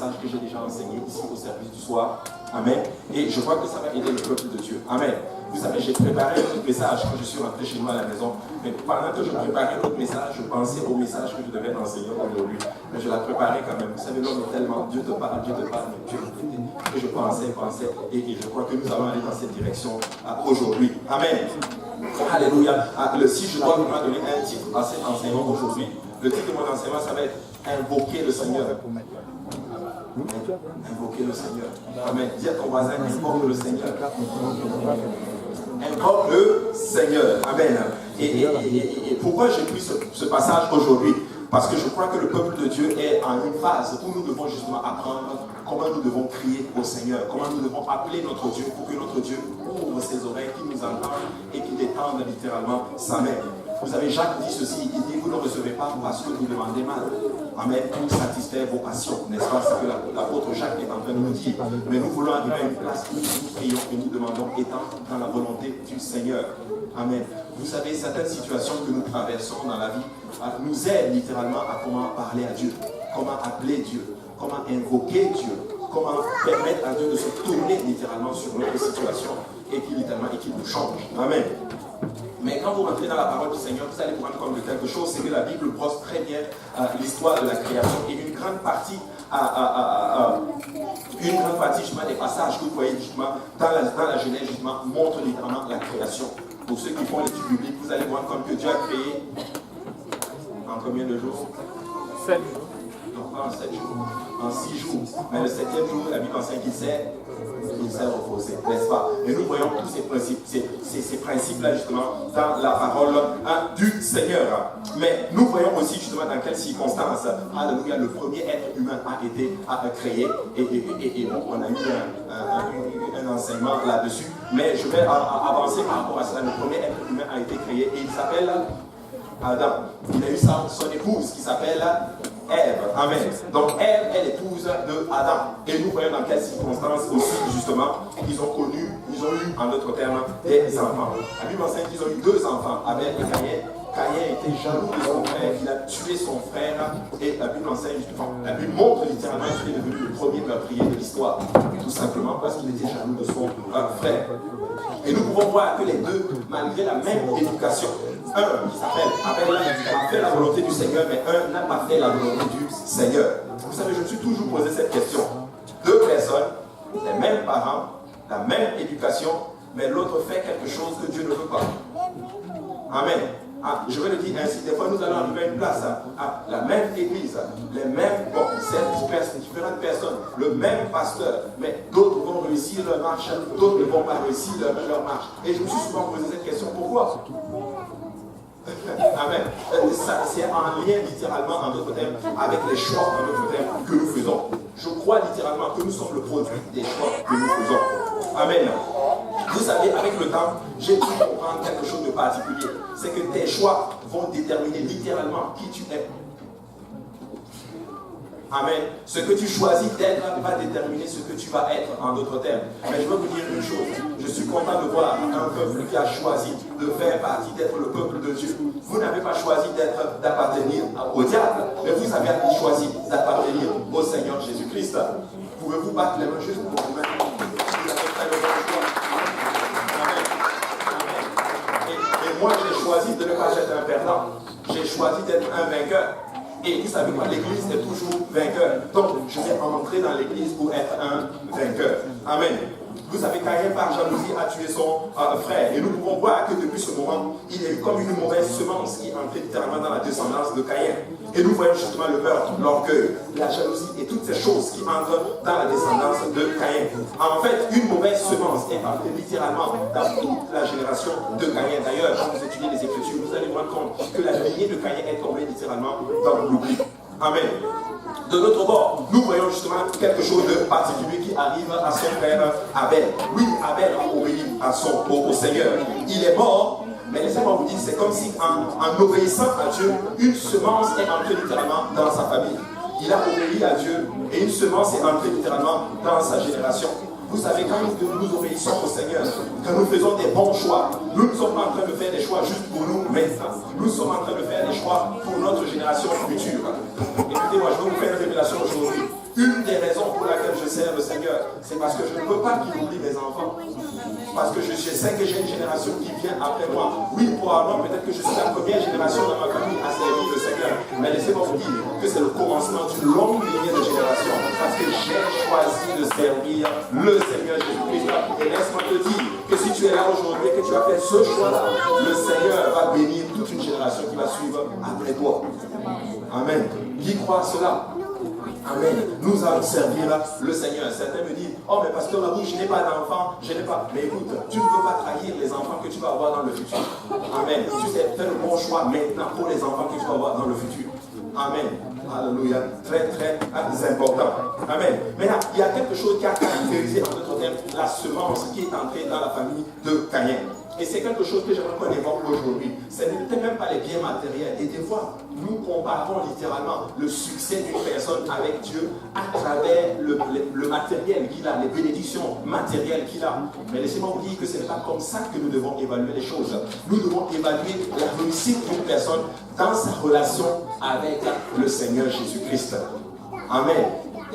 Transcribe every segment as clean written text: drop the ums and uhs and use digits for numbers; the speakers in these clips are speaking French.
message que j'ai déjà enseigné ici au service du soir. Amen. Et je crois que ça va aider le peuple de Dieu. Amen. Vous savez, j'ai préparé un autre message quand je suis rentré chez nous à la maison. Mais pendant que je préparais l'autre message, je pensais au message que je devais enseigner aujourd'hui. Mais je l'ai préparé quand même. Vous savez, l'homme est tellement, Dieu te parle, mais Dieu répétait. Et je pensais, et je crois que nous allons aller dans cette direction aujourd'hui. Amen. Alléluia. Si je dois vous donner un titre à cet enseignement aujourd'hui, le titre de mon enseignement, ça va être Invoquer le Seigneur. Invoquer le Seigneur. Amen. Dis à ton voisin, invoque le Seigneur. Invoque le Seigneur. Amen. Et pourquoi j'ai pris ce passage aujourd'hui? Parce que je crois que le peuple de Dieu est en une phase où nous devons justement apprendre comment nous devons crier au Seigneur, comment nous devons appeler notre Dieu pour que notre Dieu ouvre ses oreilles, qu'il nous entende et qu'il détende littéralement sa main. Vous savez, Jacques dit ceci, il dit, vous ne recevez pas parce que vous demandez mal. Amen, pour satisfaire vos passions, n'est-ce pas? C'est que l'apôtre Jacques est en train de nous dire. Mais nous voulons arriver à une place où nous prions et nous demandons étant dans la volonté du Seigneur. Amen. Vous savez, certaines situations que nous traversons dans la vie nous aident littéralement à comment parler à Dieu, comment appeler Dieu, comment invoquer Dieu, comment permettre à Dieu de se tourner littéralement sur notre situation et qu'il nous change. Amen. Mais quand vous rentrez dans la parole du Seigneur, vous allez vous rendre compte de quelque chose, c'est que la Bible brosse très bien l'histoire de la création et une grande partie justement, des passages que vous voyez justement, dans la Genèse justement, montrent littéralement la création. Pour ceux qui font l'étude biblique, vous allez voir comme que Dieu a créé en combien de jours? 7 jours. Non, pas en 7 jours, en 6 jours. Mais le 7e jour, la Bible enseigne qu'il s'est reposé, n'est-ce pas? Et nous voyons tous ces principes-là justement dans la parole du Seigneur. Mais nous voyons aussi justement dans quelles circonstances, alléluia, le premier être humain a été créé. Et bon, on a eu un enseignement là-dessus. Mais je vais avancer par rapport à cela. Le premier être humain a été créé et il s'appelle Adam. Il a eu son épouse qui s'appelle Ève. Amen. Donc Ève est l'épouse de Adam. Et nous voyons dans quelles circonstances aussi justement ils ont eu en d'autres termes des enfants. La Bible enseigne qu'ils ont eu 2 enfants, Abel et Caïn. Caïn était jaloux de son frère, il a tué son frère et la Bible enseigne justement, la Bible montre littéralement qu'il est devenu le premier meurtrier de l'histoire. Tout simplement parce qu'il était jaloux de son frère. Et nous pouvons voir que les deux, malgré la même éducation, un qui s'appelle Abel a fait la volonté du Seigneur, mais un n'a pas fait la volonté du Seigneur. Vous savez, je me suis toujours posé cette question. 2 personnes, les mêmes parents, la même éducation, mais l'autre fait quelque chose que Dieu ne veut pas. Amen. Je vais le dire ainsi, des fois nous allons arriver à une place, à la même église, les mêmes, différentes personnes, le même pasteur, mais d'autres vont réussir leur marche, d'autres ne vont pas réussir leur marche. Et je me suis souvent posé cette question, pourquoi? Amen. C'est en lien littéralement, en d'autres termes, avec les choix, en d'autres termes, que nous faisons. Je crois littéralement que nous sommes le produit des choix que nous faisons. Amen. Vous savez, avec le temps, j'ai pu comprendre quelque chose de particulier. C'est que tes choix vont déterminer littéralement qui tu es. Amen. Ce que tu choisis d'être va déterminer ce que tu vas être, en d'autres termes. Mais je veux vous dire une chose. Je suis content de voir un peuple qui a choisi de faire partie, d'être le peuple de Dieu. Vous n'avez pas choisi d'appartenir au diable, mais vous avez choisi d'appartenir au Seigneur Jésus-Christ. Pouvez-vous battre les mains juste pour vous mettre? Vous avez fait le bon choix. Et moi, j'ai choisi de ne pas être un perdant. J'ai choisi d'être un vainqueur. Et vous savez quoi, l'église est toujours vainqueur. Donc, je vais entrer dans l'église pour être un vainqueur. Amen. Vous savez, Caïn, par jalousie, a tué son frère. Et nous pouvons voir que depuis ce moment, il y a eu comme une mauvaise semence qui est entrée littéralement dans la descendance de Caïn. Et nous voyons justement le meurtre, l'orgueil, la jalousie et toutes ces choses qui entrent dans la descendance de Caïn. En fait, une mauvaise semence est entrée littéralement dans toute la génération de Caïn. D'ailleurs, quand vous étudiez les Écritures, vous allez vous rendre compte que la lignée de Caïn est tombée littéralement dans l'oubli. Amen. De l'autre bord, nous voyons justement quelque chose de particulier qui arrive à son frère Abel. Oui, Abel a obéi au Seigneur. Il est mort, mais laissez-moi vous dire, c'est comme si en obéissant à Dieu, une semence est entrée littéralement dans sa famille. Il a obéi à Dieu et une semence est entrée littéralement dans sa génération. Vous savez, quand nous obéissons au Seigneur, quand nous faisons des bons choix, nous ne sommes pas en train de faire des choix juste pour nous maintenant. Nous sommes en train de faire des choix pour notre génération future. Écoutez-moi, je vais vous faire une révélation aujourd'hui. Une des raisons pour laquelle je sers le Seigneur, c'est parce que je ne veux pas qu'il oublie mes enfants. Parce que je sais que j'ai une génération qui vient après moi. Oui, probablement, peut-être que je suis la première génération dans ma famille à servir le Seigneur. Mais laissez-moi vous dire que c'est le commencement d'une longue lignée de générations. Parce que j'ai choisi de servir le Seigneur Jésus-Christ. Et laisse-moi te dire que si tu es là aujourd'hui et que tu as fait ce choix-là, le Seigneur va bénir toute une génération qui va suivre après toi. Amen. Qui croit à cela? Amen. Nous allons servir le Seigneur. Certains me disent, oh mais pasteur Labou, je n'ai pas d'enfants, je n'ai pas. Mais écoute, tu ne peux pas trahir les enfants que tu vas avoir dans le futur. Amen. Tu sais, fais le bon choix maintenant pour les enfants que tu vas avoir dans le futur. Amen. Alléluia. Très, très important. Amen. Maintenant, il y a quelque chose qui a caractérisé en d'autres termes la semence qui est entrée dans la famille de Caïn. Et c'est quelque chose que j'aimerais qu'on évoque aujourd'hui. Ce n'était même pas les biens matériels. Et des fois, nous comparons littéralement le succès d'une personne avec Dieu à travers le matériel qu'il a, les bénédictions matérielles qu'il a. Mais laissez-moi vous dire que ce n'est pas comme ça que nous devons évaluer les choses. Nous devons évaluer la réussite d'une personne dans sa relation avec le Seigneur Jésus-Christ. Amen.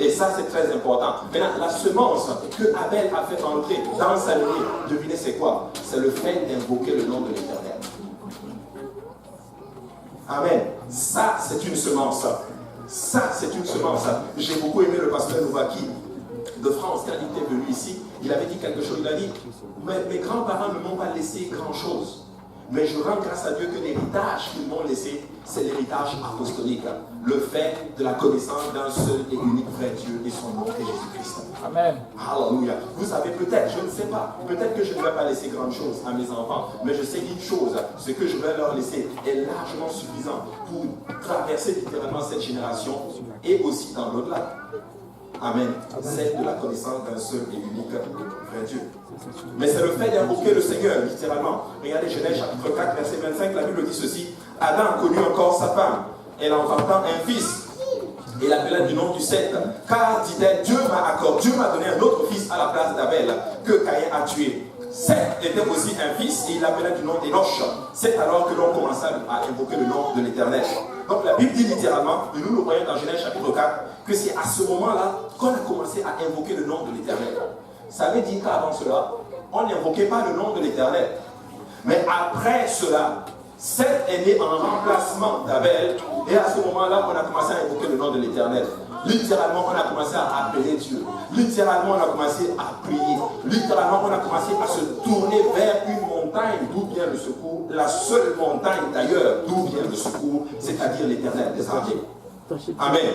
Et ça, c'est très important. Maintenant, la semence que Abel a fait entrer dans sa lignée, devinez c'est quoi? C'est le fait d'invoquer le nom de l'Éternel. Amen. Ça, c'est une semence. Ça, c'est une semence. J'ai beaucoup aimé le pasteur Nouvaki de France, quand il était venu ici. Il avait dit quelque chose. Il a dit, mes grands-parents ne m'ont pas laissé grand-chose. Mais je rends grâce à Dieu que l'héritage qu'ils m'ont laissé, c'est l'héritage apostolique. Le fait de la connaissance d'un seul et unique vrai Dieu et son nom est Jésus-Christ. Amen. Alléluia. Vous savez, peut-être, je ne sais pas, peut-être que je ne vais pas laisser grande chose à mes enfants, mais je sais qu'une chose, ce que je vais leur laisser est largement suffisant pour traverser littéralement cette génération et aussi dans l'au-delà. Amen. C'est de la connaissance d'un seul et unique vrai Dieu. Mais c'est le fait d'invoquer le Seigneur, littéralement. Regardez Genèse chapitre 4, verset 25, la Bible dit ceci. Adam connut encore sa femme. Elle enfantant un fils. Et l'appela du nom du Seth. Car, dit-elle, Dieu m'a donné un autre fils à la place d'Abel que Caïn a tué. Seth était aussi un fils et il l'appela du nom d'Enoch. C'est alors que l'on commença à invoquer le nom de l'Éternel. Donc la Bible dit littéralement, et nous le voyons dans Genèse chapitre 4, que c'est à ce moment-là qu'on a commencé à invoquer le nom de l'Éternel. Ça veut dire qu'avant cela, on n'invoquait pas le nom de l'Éternel. Mais après cela, Seth est né en remplacement d'Abel. Et à ce moment-là, on a commencé à invoquer le nom de l'Éternel. Littéralement, on a commencé à appeler Dieu. Littéralement, on a commencé à prier. Littéralement, on a commencé à se tourner vers une montagne d'où vient le secours. La seule montagne d'ailleurs d'où vient le secours, c'est-à-dire l'Éternel des armées. Amen.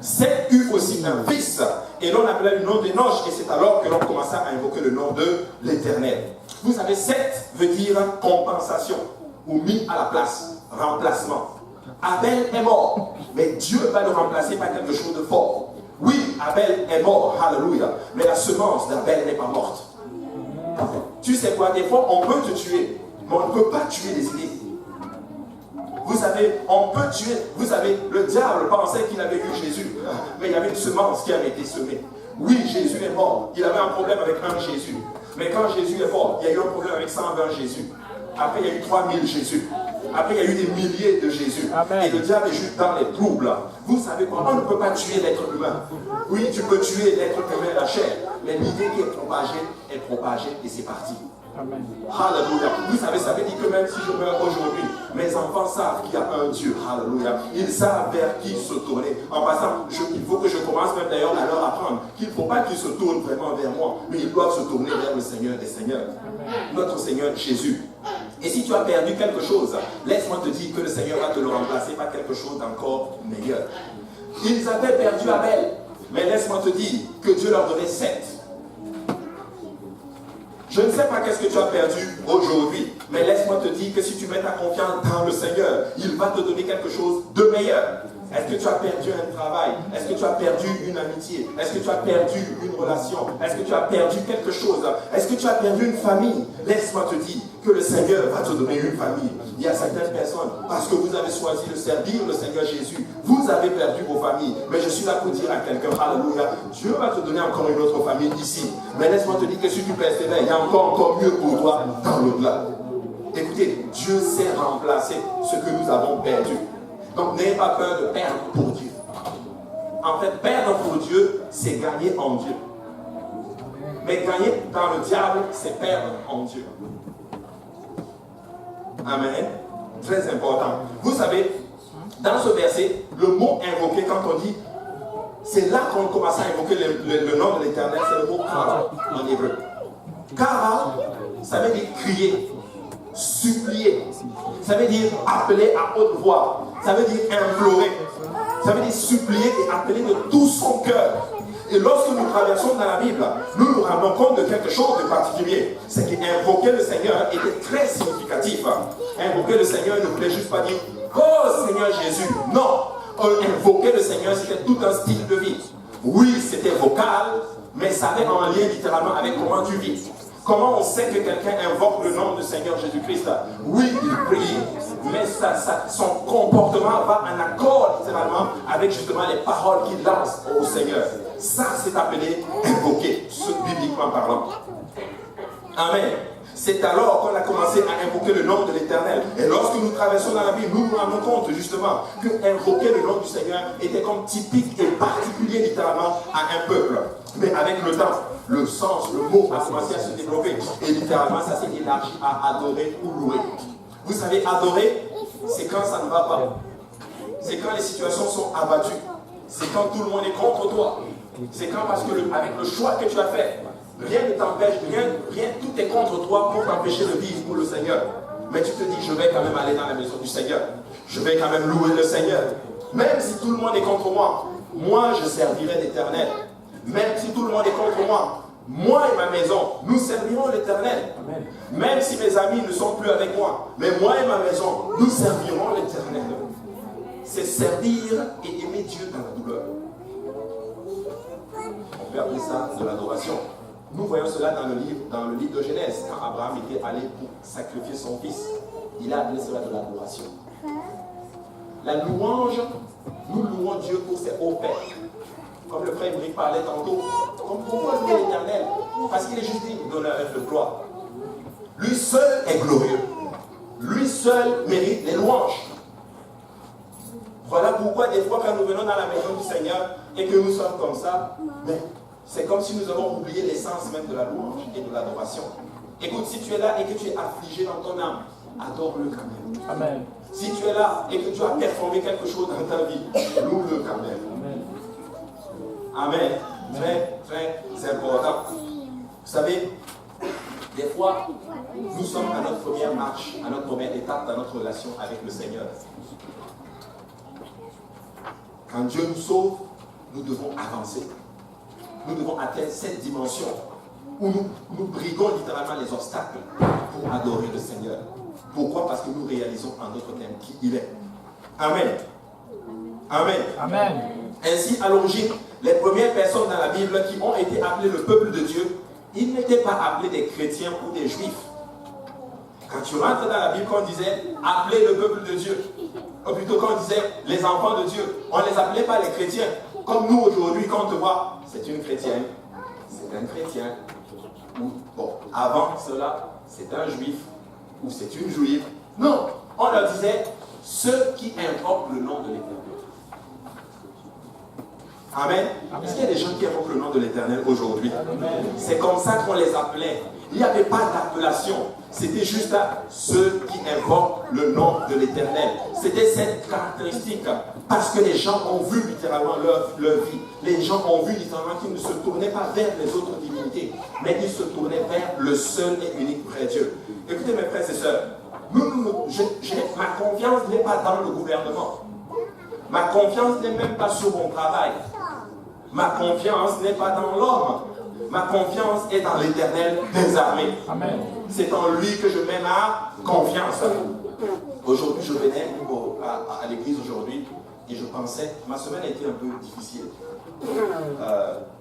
Seth eut aussi un fils, et l'on appelait le nom d'Enoch, et c'est alors que l'on commença à invoquer le nom de l'Éternel. Vous savez, Seth veut dire compensation, ou mis à la place, remplacement. Abel est mort, mais Dieu va le remplacer par quelque chose de fort. Oui, Abel est mort, alléluia, mais la semence d'Abel n'est pas morte. Tu sais quoi, des fois on peut te tuer, mais on ne peut pas tuer les idées. Vous savez, on peut tuer. Vous savez, le diable pensait qu'il avait eu Jésus, mais il y avait une semence qui avait été semée. Oui, Jésus est mort. Il avait un problème avec un Jésus. Mais quand Jésus est mort, il y a eu un problème avec 120 Jésus. Après, il y a eu 3000 Jésus. Après, il y a eu des milliers de Jésus. Amen. Et le diable est juste dans les troubles. Vous savez quoi? On ne peut pas tuer l'être humain. Oui, tu peux tuer l'être humain, la chair. Mais l'idée qui est propagée et c'est parti. Amen. Alléluia. Vous savez, ça veut dire que même si je meurs aujourd'hui, mes enfants savent qu'il y a un Dieu. Alléluia. Ils savent vers qui se tourner. En passant, il faut que je commence même d'ailleurs à leur apprendre qu'il ne faut pas qu'ils se tournent vraiment vers moi, mais ils doivent se tourner vers le Seigneur des Seigneurs. Notre Seigneur Jésus. Et si tu as perdu quelque chose, laisse-moi te dire que le Seigneur va te le remplacer par quelque chose d'encore meilleur. Ils avaient perdu Abel, mais laisse-moi te dire que Dieu leur donnait 7. Je ne sais pas qu'est-ce que tu as perdu aujourd'hui, mais laisse-moi te dire que si tu mets ta confiance dans le Seigneur, il va te donner quelque chose de meilleur. Est-ce que tu as perdu un travail? Est-ce que tu as perdu une amitié? Est-ce que tu as perdu une relation? Est-ce que tu as perdu quelque chose? Est-ce que tu as perdu une famille? Laisse-moi te dire que le Seigneur va te donner une famille. Il y a certaines personnes, parce que vous avez choisi de servir le Seigneur Jésus, vous avez perdu vos familles. Mais je suis là pour dire à quelqu'un, alléluia, Dieu va te donner encore une autre famille ici. Mais laisse-moi te dire que si tu persévères, il y a encore mieux pour toi dans l'au-delà. Écoutez, Dieu sait remplacer ce que nous avons perdu. Donc n'ayez pas peur de perdre pour Dieu. En fait, perdre pour Dieu, c'est gagner en Dieu. Mais gagner dans le diable, c'est perdre en Dieu. Amen. Très important. Vous savez, dans ce verset, le mot invoqué, quand on dit, c'est là qu'on commence à invoquer le nom de l'Éternel, c'est le mot kara en hébreu. Kara, ça veut dire crier, supplier. Ça veut dire appeler à haute voix. Ça veut dire implorer. Ça veut dire supplier et appeler de tout son cœur. Et lorsque nous traversons dans la Bible, nous nous rendons compte de quelque chose de particulier. C'est qu'invoquer le Seigneur était très significatif. Invoquer le Seigneur ne voulait juste pas dire « Oh Seigneur Jésus ». Non, invoquer le Seigneur, c'était tout un style de vie. Oui, c'était vocal, mais ça avait un lien littéralement avec comment tu vis. Comment on sait que quelqu'un invoque le nom du Seigneur Jésus-Christ? Oui, il prie, mais son comportement va en accord littéralement avec justement les paroles qu'il lance au Seigneur. Ça, c'est appelé invoquer, bibliquement parlant. Amen. C'est alors qu'on a commencé à invoquer le nom de l'Éternel. Et lorsque nous traversons dans la Bible, nous nous rendons compte justement que invoquer le nom du Seigneur était comme typique et particulier littéralement à un peuple. Mais avec le temps, le sens, le mot a commencé à se développer. Et littéralement, ça s'est élargi à adorer ou louer. Vous savez, adorer, c'est quand ça ne va pas. C'est quand les situations sont abattues. C'est quand tout le monde est contre toi. C'est quand parce que avec le choix que tu as fait, rien ne t'empêche, rien, tout est contre toi pour t'empêcher de vivre pour le Seigneur. Mais tu te dis, je vais quand même aller dans la maison du Seigneur. Je vais quand même louer le Seigneur. Même si tout le monde est contre moi, moi je servirai l'Éternel. Même si tout le monde est contre moi, moi et ma maison, nous servirons l'Éternel. Même si mes amis ne sont plus avec moi, mais moi et ma maison, nous servirons l'Éternel. C'est servir et aimer Dieu dans la douleur. On peut appeler ça de l'adoration. Nous voyons cela dans le livre de Genèse. Quand Abraham était allé pour sacrifier son fils, il a appelé cela de l'adoration. La louange, nous louons Dieu pour ses hauts pères. Comme le frère Émeric parlait tantôt. Comme pourquoi louer l'Éternel? Parce qu'il est juste digne d'honneur et de gloire. Lui seul est glorieux. Lui seul mérite les louanges. Voilà pourquoi des fois quand nous venons dans la maison du Seigneur et que nous sommes comme ça, mais c'est comme si nous avons oublié l'essence même de la louange et de l'adoration. Écoute, si tu es là et que tu es affligé dans ton âme, adore-le quand même. Amen. Si tu es là et que tu as performé quelque chose dans ta vie, loue-le quand même. Amen. Amen. Très, très important. Vous savez, des fois, nous sommes à notre première marche, à notre première étape dans notre relation avec le Seigneur. Quand Dieu nous sauve, nous devons avancer. Nous devons atteindre cette dimension où nous briguons littéralement les obstacles pour adorer le Seigneur. Pourquoi? Parce que nous réalisons en notre thème qui il est. Amen. Amen. Amen. Ainsi, à l'origine, les premières personnes dans la Bible qui ont été appelées le peuple de Dieu, ils n'étaient pas appelés des chrétiens ou des juifs. Quand tu rentres dans la Bible, on disait appeler le peuple de Dieu. Ou plutôt quand on disait les enfants de Dieu, on ne les appelait pas les chrétiens. Comme nous aujourd'hui, quand on te voit, c'est une chrétienne, c'est un chrétien. Ou, bon, avant cela, c'est un juif, ou c'est une juive. Non, on leur disait ceux qui invoquent le nom de l'Éternel. Amen. Est-ce qu'il y a des gens qui invoquent le nom de l'Éternel aujourd'hui? C'est comme ça qu'on les appelait. Il n'y avait pas d'appellation. C'était juste ceux qui invoquent le nom de l'Éternel. C'était cette caractéristique. Parce que les gens ont vu littéralement leur vie. Les gens ont vu littéralement qu'ils ne se tournaient pas vers les autres divinités, mais ils se tournaient vers le seul et unique vrai Dieu. Écoutez mes frères et sœurs, ma confiance n'est pas dans le gouvernement. Ma confiance n'est même pas sur mon travail. Ma confiance n'est pas dans l'homme. Ma confiance est dans l'Éternel des armées. Amen. C'est en lui que je mets ma confiance. Aujourd'hui, je venais à l'église aujourd'hui et je pensais, ma semaine a été un peu difficile.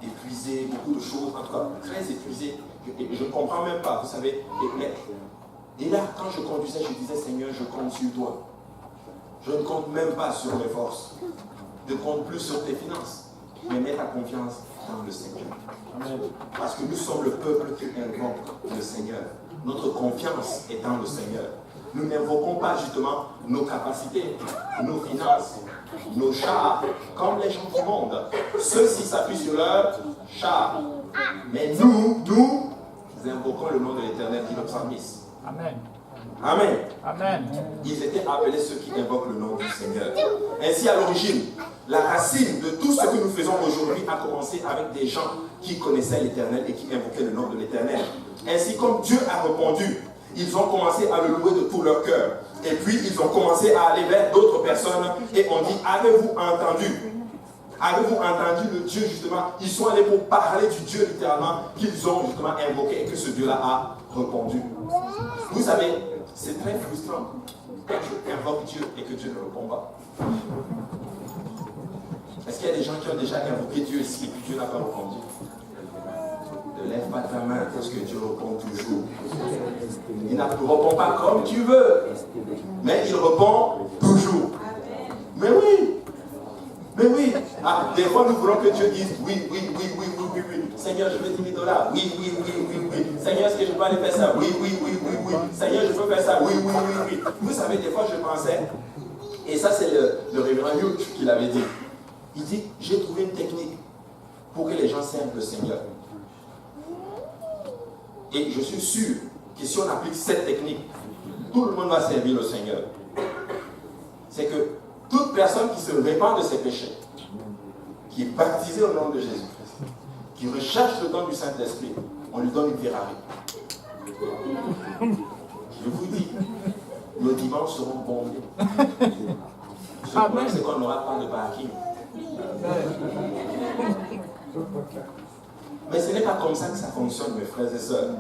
Épuisé, beaucoup de choses, en tout cas très épuisé. Je ne comprends même pas, vous savez. Et là, quand je conduisais, je disais, Seigneur, je compte sur toi. Je ne compte même pas sur mes forces. Je ne compte plus sur tes finances. Mais mets ta confiance dans le Seigneur. Amen. Parce que nous sommes le peuple qui invoque le Seigneur. Notre confiance est dans le Seigneur. Nous n'invoquons pas justement nos capacités, nos finances, nos chars comme les gens du monde. Ceux-ci s'appuient sur leurs chars. Mais nous invoquons le nom de l'Éternel, dit le psalmiste. Amen. Amen. Amen. Ils étaient appelés ceux qui invoquent le nom du Seigneur. Ainsi, à l'origine, la racine de tout ce que nous faisons aujourd'hui a commencé avec des gens qui connaissaient l'Éternel et qui invoquaient le nom de l'Éternel. Ainsi, comme Dieu a répondu, ils ont commencé à le louer de tout leur cœur. Et puis, ils ont commencé à aller vers d'autres personnes et ont dit, avez-vous entendu? Avez-vous entendu le Dieu, justement? Ils sont allés pour parler du Dieu, littéralement, qu'ils ont justement invoqué et que ce Dieu-là a répondu. Vous savez, c'est très frustrant quand tu invoques Dieu et que Dieu ne répond pas. Est-ce qu'il y a des gens qui ont déjà invoqué Dieu ici et puis Dieu n'a pas répondu? Ne lève pas ta main parce que Dieu répond toujours. Il ne répond pas comme tu veux, mais il répond toujours. Mais oui! Mais oui! Ah, des fois nous voulons que Dieu dise oui. Seigneur, je veux 10 000 $. Oui. Seigneur, est-ce que je peux aller faire ça? Oui. Seigneur, je peux faire ça? Oui. Vous savez, des fois je pensais, et ça c'est le révérend Hugh qui l'avait dit. Il dit, j'ai trouvé une technique pour que les gens servent le Seigneur. Et je suis sûr que si on applique cette technique, tout le monde va servir le Seigneur. C'est que toute personne qui se répand de ses péchés, qui est baptisée au nom de Jésus-Christ, qui recherche le don du Saint-Esprit, on lui donne une Ferrari. Je vous dis, nos dimanches seront bondés. Ce problème, c'est qu'on n'aura pas de parking. Mais ce n'est pas comme ça que ça fonctionne, mes frères et sœurs.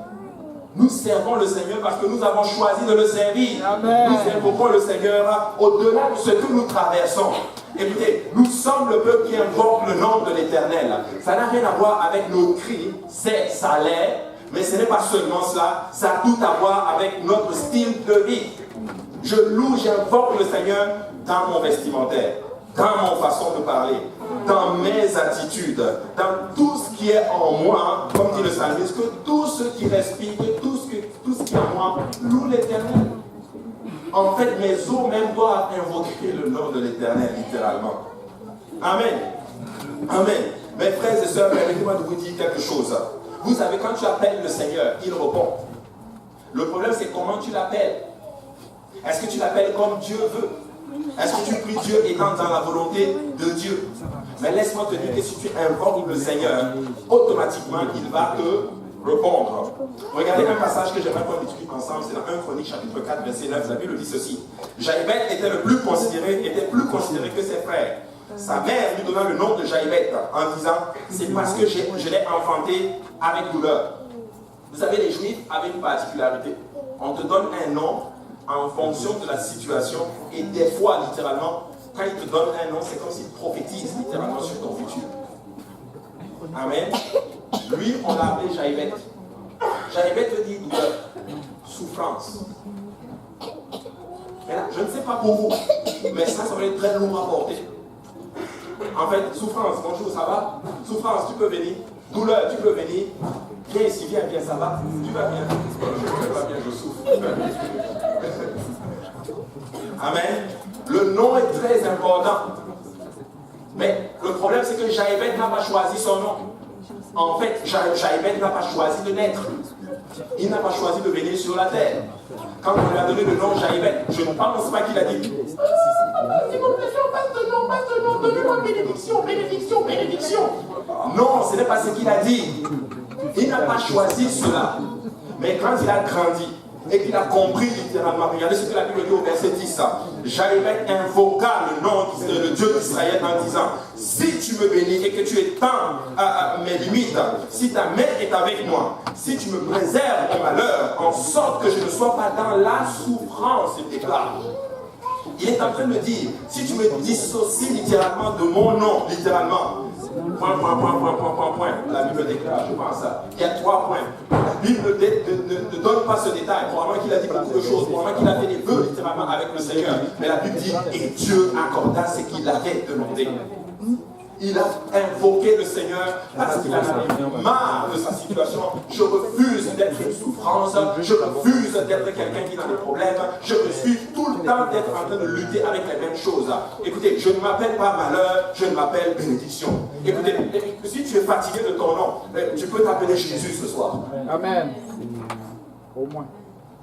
Nous servons le Seigneur parce que nous avons choisi de le servir. Amen. Nous invoquons le Seigneur au-delà de ce que nous traversons. Écoutez, nous sommes le peuple qui invoque le nom de l'Éternel. Ça n'a rien à voir avec nos cris, ça l'est, mais ce n'est pas seulement cela, ça a tout à voir avec notre style de vie. Je loue, j'invoque le Seigneur dans mon vestimentaire, dans mon façon de parler, dans mes attitudes, dans tout ce qui est en moi, comme dit le psalmiste, que tout ce qui respire, tout ce qui est en moi, loue l'Éternel. En fait, mes os même doivent invoquer le nom de l'Éternel, littéralement. Amen. Amen. Mes frères et sœurs, permettez-moi de vous dire quelque chose. Vous savez, quand tu appelles le Seigneur, il répond. Le problème, c'est comment tu l'appelles. Est-ce que tu l'appelles comme Dieu veut? Est-ce que tu pries Dieu étant dans la volonté de Dieu? Mais laisse-moi te dire que si tu invoques le Seigneur, automatiquement, il va te répondre. Regardez un passage que j'aimerais qu'on étudie ensemble, c'est dans 1 Chronique chapitre 4, verset 9. La Bible dit ceci. Jaïbet était plus considéré que ses frères. Sa mère lui donna le nom de Jaïbet en disant, c'est parce que je l'ai enfanté avec douleur. Vous savez, les Juifs avaient une particularité. On te donne un nom en fonction de la situation, et des fois, littéralement, quand il te donne un nom, c'est comme s'il prophétise littéralement sur ton futur. Amen. Lui, on l'a appelé Jaïbet. Jaïbet veut dire douleur, souffrance. Et là, je ne sais pas pour vous, mais ça va être très lourd à porter. En fait, souffrance, bonjour, ça va? Souffrance, tu peux venir. Douleur, tu peux venir. Viens ici, viens, ça va? Tu vas bien? Je vais bien, je souffre. Amen. Le nom est très important. Mais le problème, c'est que Jaïbet n'a pas choisi son nom. En fait, Jaïbet n'a pas choisi de naître. Il n'a pas choisi de venir sur la terre. Quand on lui a donné le nom Jaïbet, je ne pense pas qu'il a dit s'il vous plaît, passe de nom, donnez-moi bénédiction. Non, ce n'est pas ce qu'il a dit. Il n'a pas choisi cela. Mais quand il a grandi et qu'il a compris littéralement, regardez ce que la Bible dit au verset 10. Jaïbet invoqua le nom le Dieu d'Israël en disant, si tu me bénis et que tu étends mes limites, si ta main est avec moi, si tu me préserves mon malheur, en sorte que je ne sois pas dans la souffrance, il déclare. Il est en train de dire, si tu me dissocies littéralement de mon nom, littéralement, point. La Bible déclare, je pense ça. Il y a 3 points. La Bible ne donne pas ce détail. Probablement qu'il a dit beaucoup de choses. Probablement qu'il a fait des vœux littéralement avec le Seigneur. Mais la Bible dit, et Dieu accorda ce qu'il avait demandé. Il a invoqué le Seigneur parce qu'il en avait marre de sa situation. Je refuse d'être une souffrance. Je refuse d'être quelqu'un qui a des problèmes. Je refuse tout le temps d'être en train de lutter avec les mêmes choses. Écoutez, je ne m'appelle pas malheur, je m'appelle bénédiction. Écoutez, si tu es fatigué de ton nom, tu peux t'appeler Jésus ce soir. Amen. Au moins.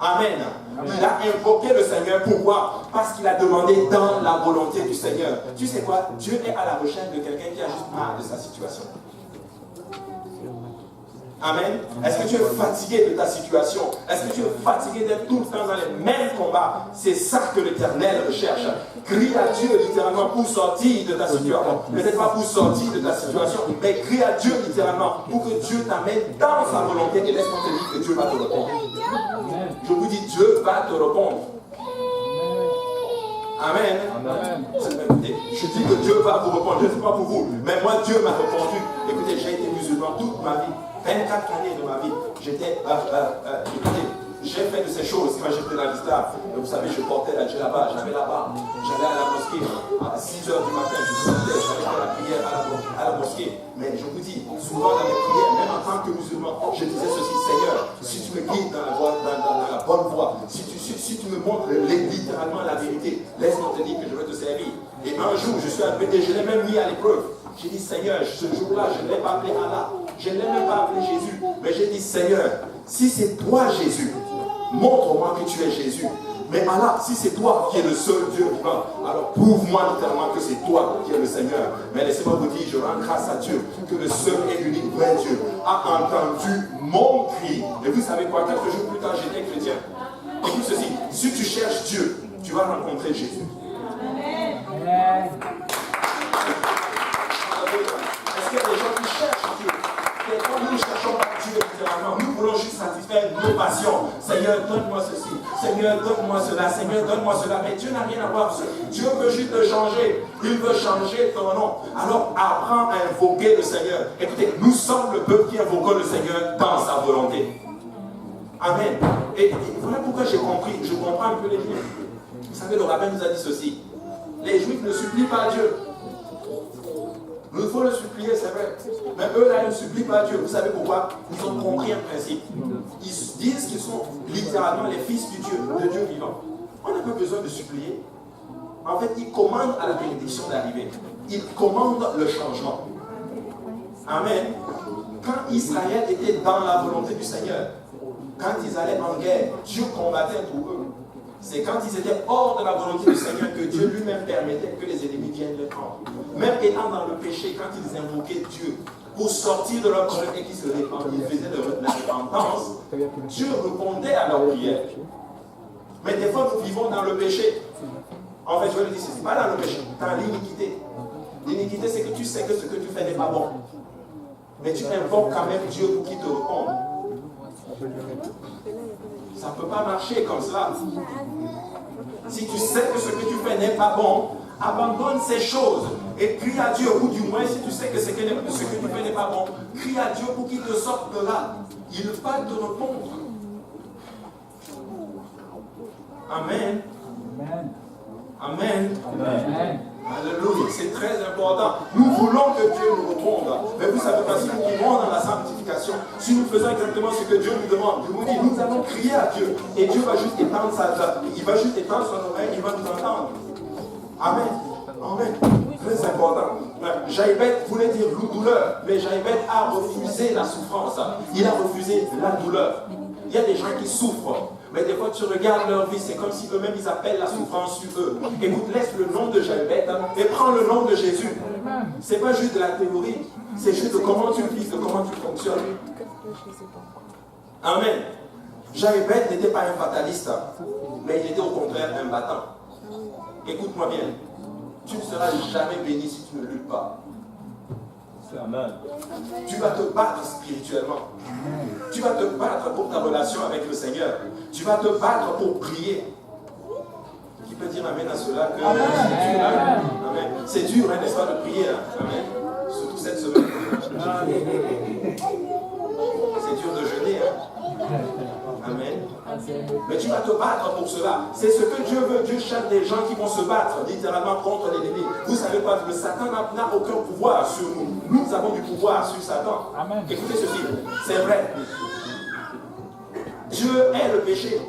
Amen. Il a invoqué le Seigneur. Pourquoi? Parce qu'il a demandé dans la volonté du Seigneur. Tu sais quoi? Dieu est à la recherche de quelqu'un qui a juste marre de sa situation. Amen. Est-ce que tu es fatigué de ta situation? Est-ce que tu es fatigué d'être tout le temps dans les mêmes combats? C'est ça que l'Éternel recherche. Crie à Dieu littéralement pour sortir de ta situation. Peut-être pas pour sortir de ta situation, mais crie à Dieu littéralement pour que Dieu t'amène dans sa volonté. Et laisse-moi te dire que Dieu va te répondre. Je vous dis, Dieu va te répondre. Amen. Amen. Écoutez, je dis que Dieu va vous répondre. Je ne sais pas pour vous, mais moi, Dieu m'a répondu. Écoutez, j'ai été musulman toute ma vie. 24 années de ma vie, j'étais, écoutez, j'ai fait de ces choses quand j'étais dans l'islam. Vous savez, je portais la djellaba, j'avais la barbe, j'allais à la mosquée à 6 h du matin, je sortais, j'allais faire la prière à la mosquée. Mais je vous dis, souvent dans mes prières, même en tant que musulman, je disais ceci: Seigneur, si tu me guides dans la bonne voie, si tu me montres littéralement la vérité, laisse-moi te dire que je vais te servir. Et un jour, je suis arrivé, je l'ai même mis à l'épreuve. J'ai dit: Seigneur, ce jour-là, je ne l'ai pas appelé Allah. Je ne l'ai même pas appelé Jésus, mais j'ai dit: Seigneur, si c'est toi Jésus, montre-moi que tu es Jésus. Mais Allah, si c'est toi qui es le seul Dieu vivant, alors prouve-moi littéralement que c'est toi qui es le Seigneur. Mais laissez-moi vous dire, je rends grâce à Dieu que le seul et l'unique vrai Dieu a entendu mon cri. Et vous savez quoi? Quelques jours plus tard, j'étais chrétien. Écoute ceci, si tu cherches Dieu, tu vas rencontrer Jésus. Amen. Est-ce qu'il y a des gens qui cherchent Dieu? Quand nous ne cherchons pas Dieu littéralement, nous voulons juste satisfaire nos passions. Seigneur, donne-moi ceci. Seigneur, donne-moi cela. Seigneur, donne-moi cela. Mais Dieu n'a rien à voir avec ça. Dieu veut juste te changer. Il veut changer ton nom. Alors apprends à invoquer le Seigneur. Écoutez, nous sommes le peuple qui invoque le Seigneur dans sa volonté. Amen. Et voilà pourquoi j'ai compris. Je comprends un peu les Juifs. Vous savez, le rabbin nous a dit ceci: les Juifs ne supplient pas Dieu. Nous il faut le supplier, c'est vrai. Mais eux là, ils ne supplient pas Dieu. Vous savez pourquoi? Ils ont compris un principe. Ils disent qu'ils sont littéralement les fils du Dieu, de Dieu vivant. On n'a pas besoin de supplier. En fait, ils commandent à la bénédiction d'arriver. Ils commandent le changement. Amen. Quand Israël était dans la volonté du Seigneur, quand ils allaient en guerre, Dieu combattait pour eux. C'est quand ils étaient hors de la volonté du Seigneur que Dieu lui-même permettait que les ennemis viennent les prendre. Même étant dans le péché, quand ils invoquaient Dieu pour sortir de leur colère et qu'ils se répandent, ils faisaient de la repentance, Dieu répondait à leurs prières. Mais des fois, nous vivons dans le péché. En fait, je vais le dire, ce n'est pas dans le péché, dans l'iniquité. L'iniquité, c'est que tu sais que ce que tu fais n'est pas bon. Mais tu invoques quand même Dieu pour qu'il te réponde. Ça ne peut pas marcher comme cela. Si tu sais que ce que tu fais n'est pas bon, abandonne ces choses et crie à Dieu. Ou du moins, si tu sais que ce que tu fais n'est pas bon, crie à Dieu pour qu'il te sorte de là. Il va te répondre. Amen. Amen. Amen. Alléluia, c'est très important. Nous voulons que Dieu nous réponde. Mais vous savez pas, si nous vivons dans la sanctification, si nous faisons exactement ce que Dieu nous demande, je vous dis, nous allons crier à Dieu. Et Dieu va juste étendre il va juste étendre son oreille, il va nous entendre. Amen. Amen. Très important. Jaïbet voulait dire douleur, mais Jaïbet a refusé la souffrance. Il a refusé la douleur. Il y a des gens qui souffrent. Mais des fois, tu regardes leur vie, c'est comme si eux-mêmes, ils appellent la souffrance sur eux. Écoute, laisse le nom de Jaïbet et prends le nom de Jésus. Ce n'est pas juste de la théorie, c'est juste de comment tu vis, de comment tu fonctionnes. Amen. Jaïbet n'était pas un fataliste, mais il était au contraire un battant. Écoute-moi bien, tu ne seras jamais béni si tu ne luttes pas. Amen. Tu vas te battre spirituellement. Tu vas te battre pour ta relation avec le Seigneur. Tu vas te battre pour prier. Qui peut dire Amen à cela que c'est dur, hein? Amen. C'est dur, hein, n'est-ce pas, de prier, hein? Amen. Surtout cette semaine. C'est dur de jeûner, hein? Amen. Mais tu vas te battre pour cela. C'est ce que Dieu veut. Dieu cherche des gens qui vont se battre littéralement contre l'ennemi. Vous savez quoi? Le Satan n'a aucun pouvoir sur nous. Nous avons du pouvoir sur Satan. Amen. Écoutez ceci, c'est vrai. Dieu est le péché.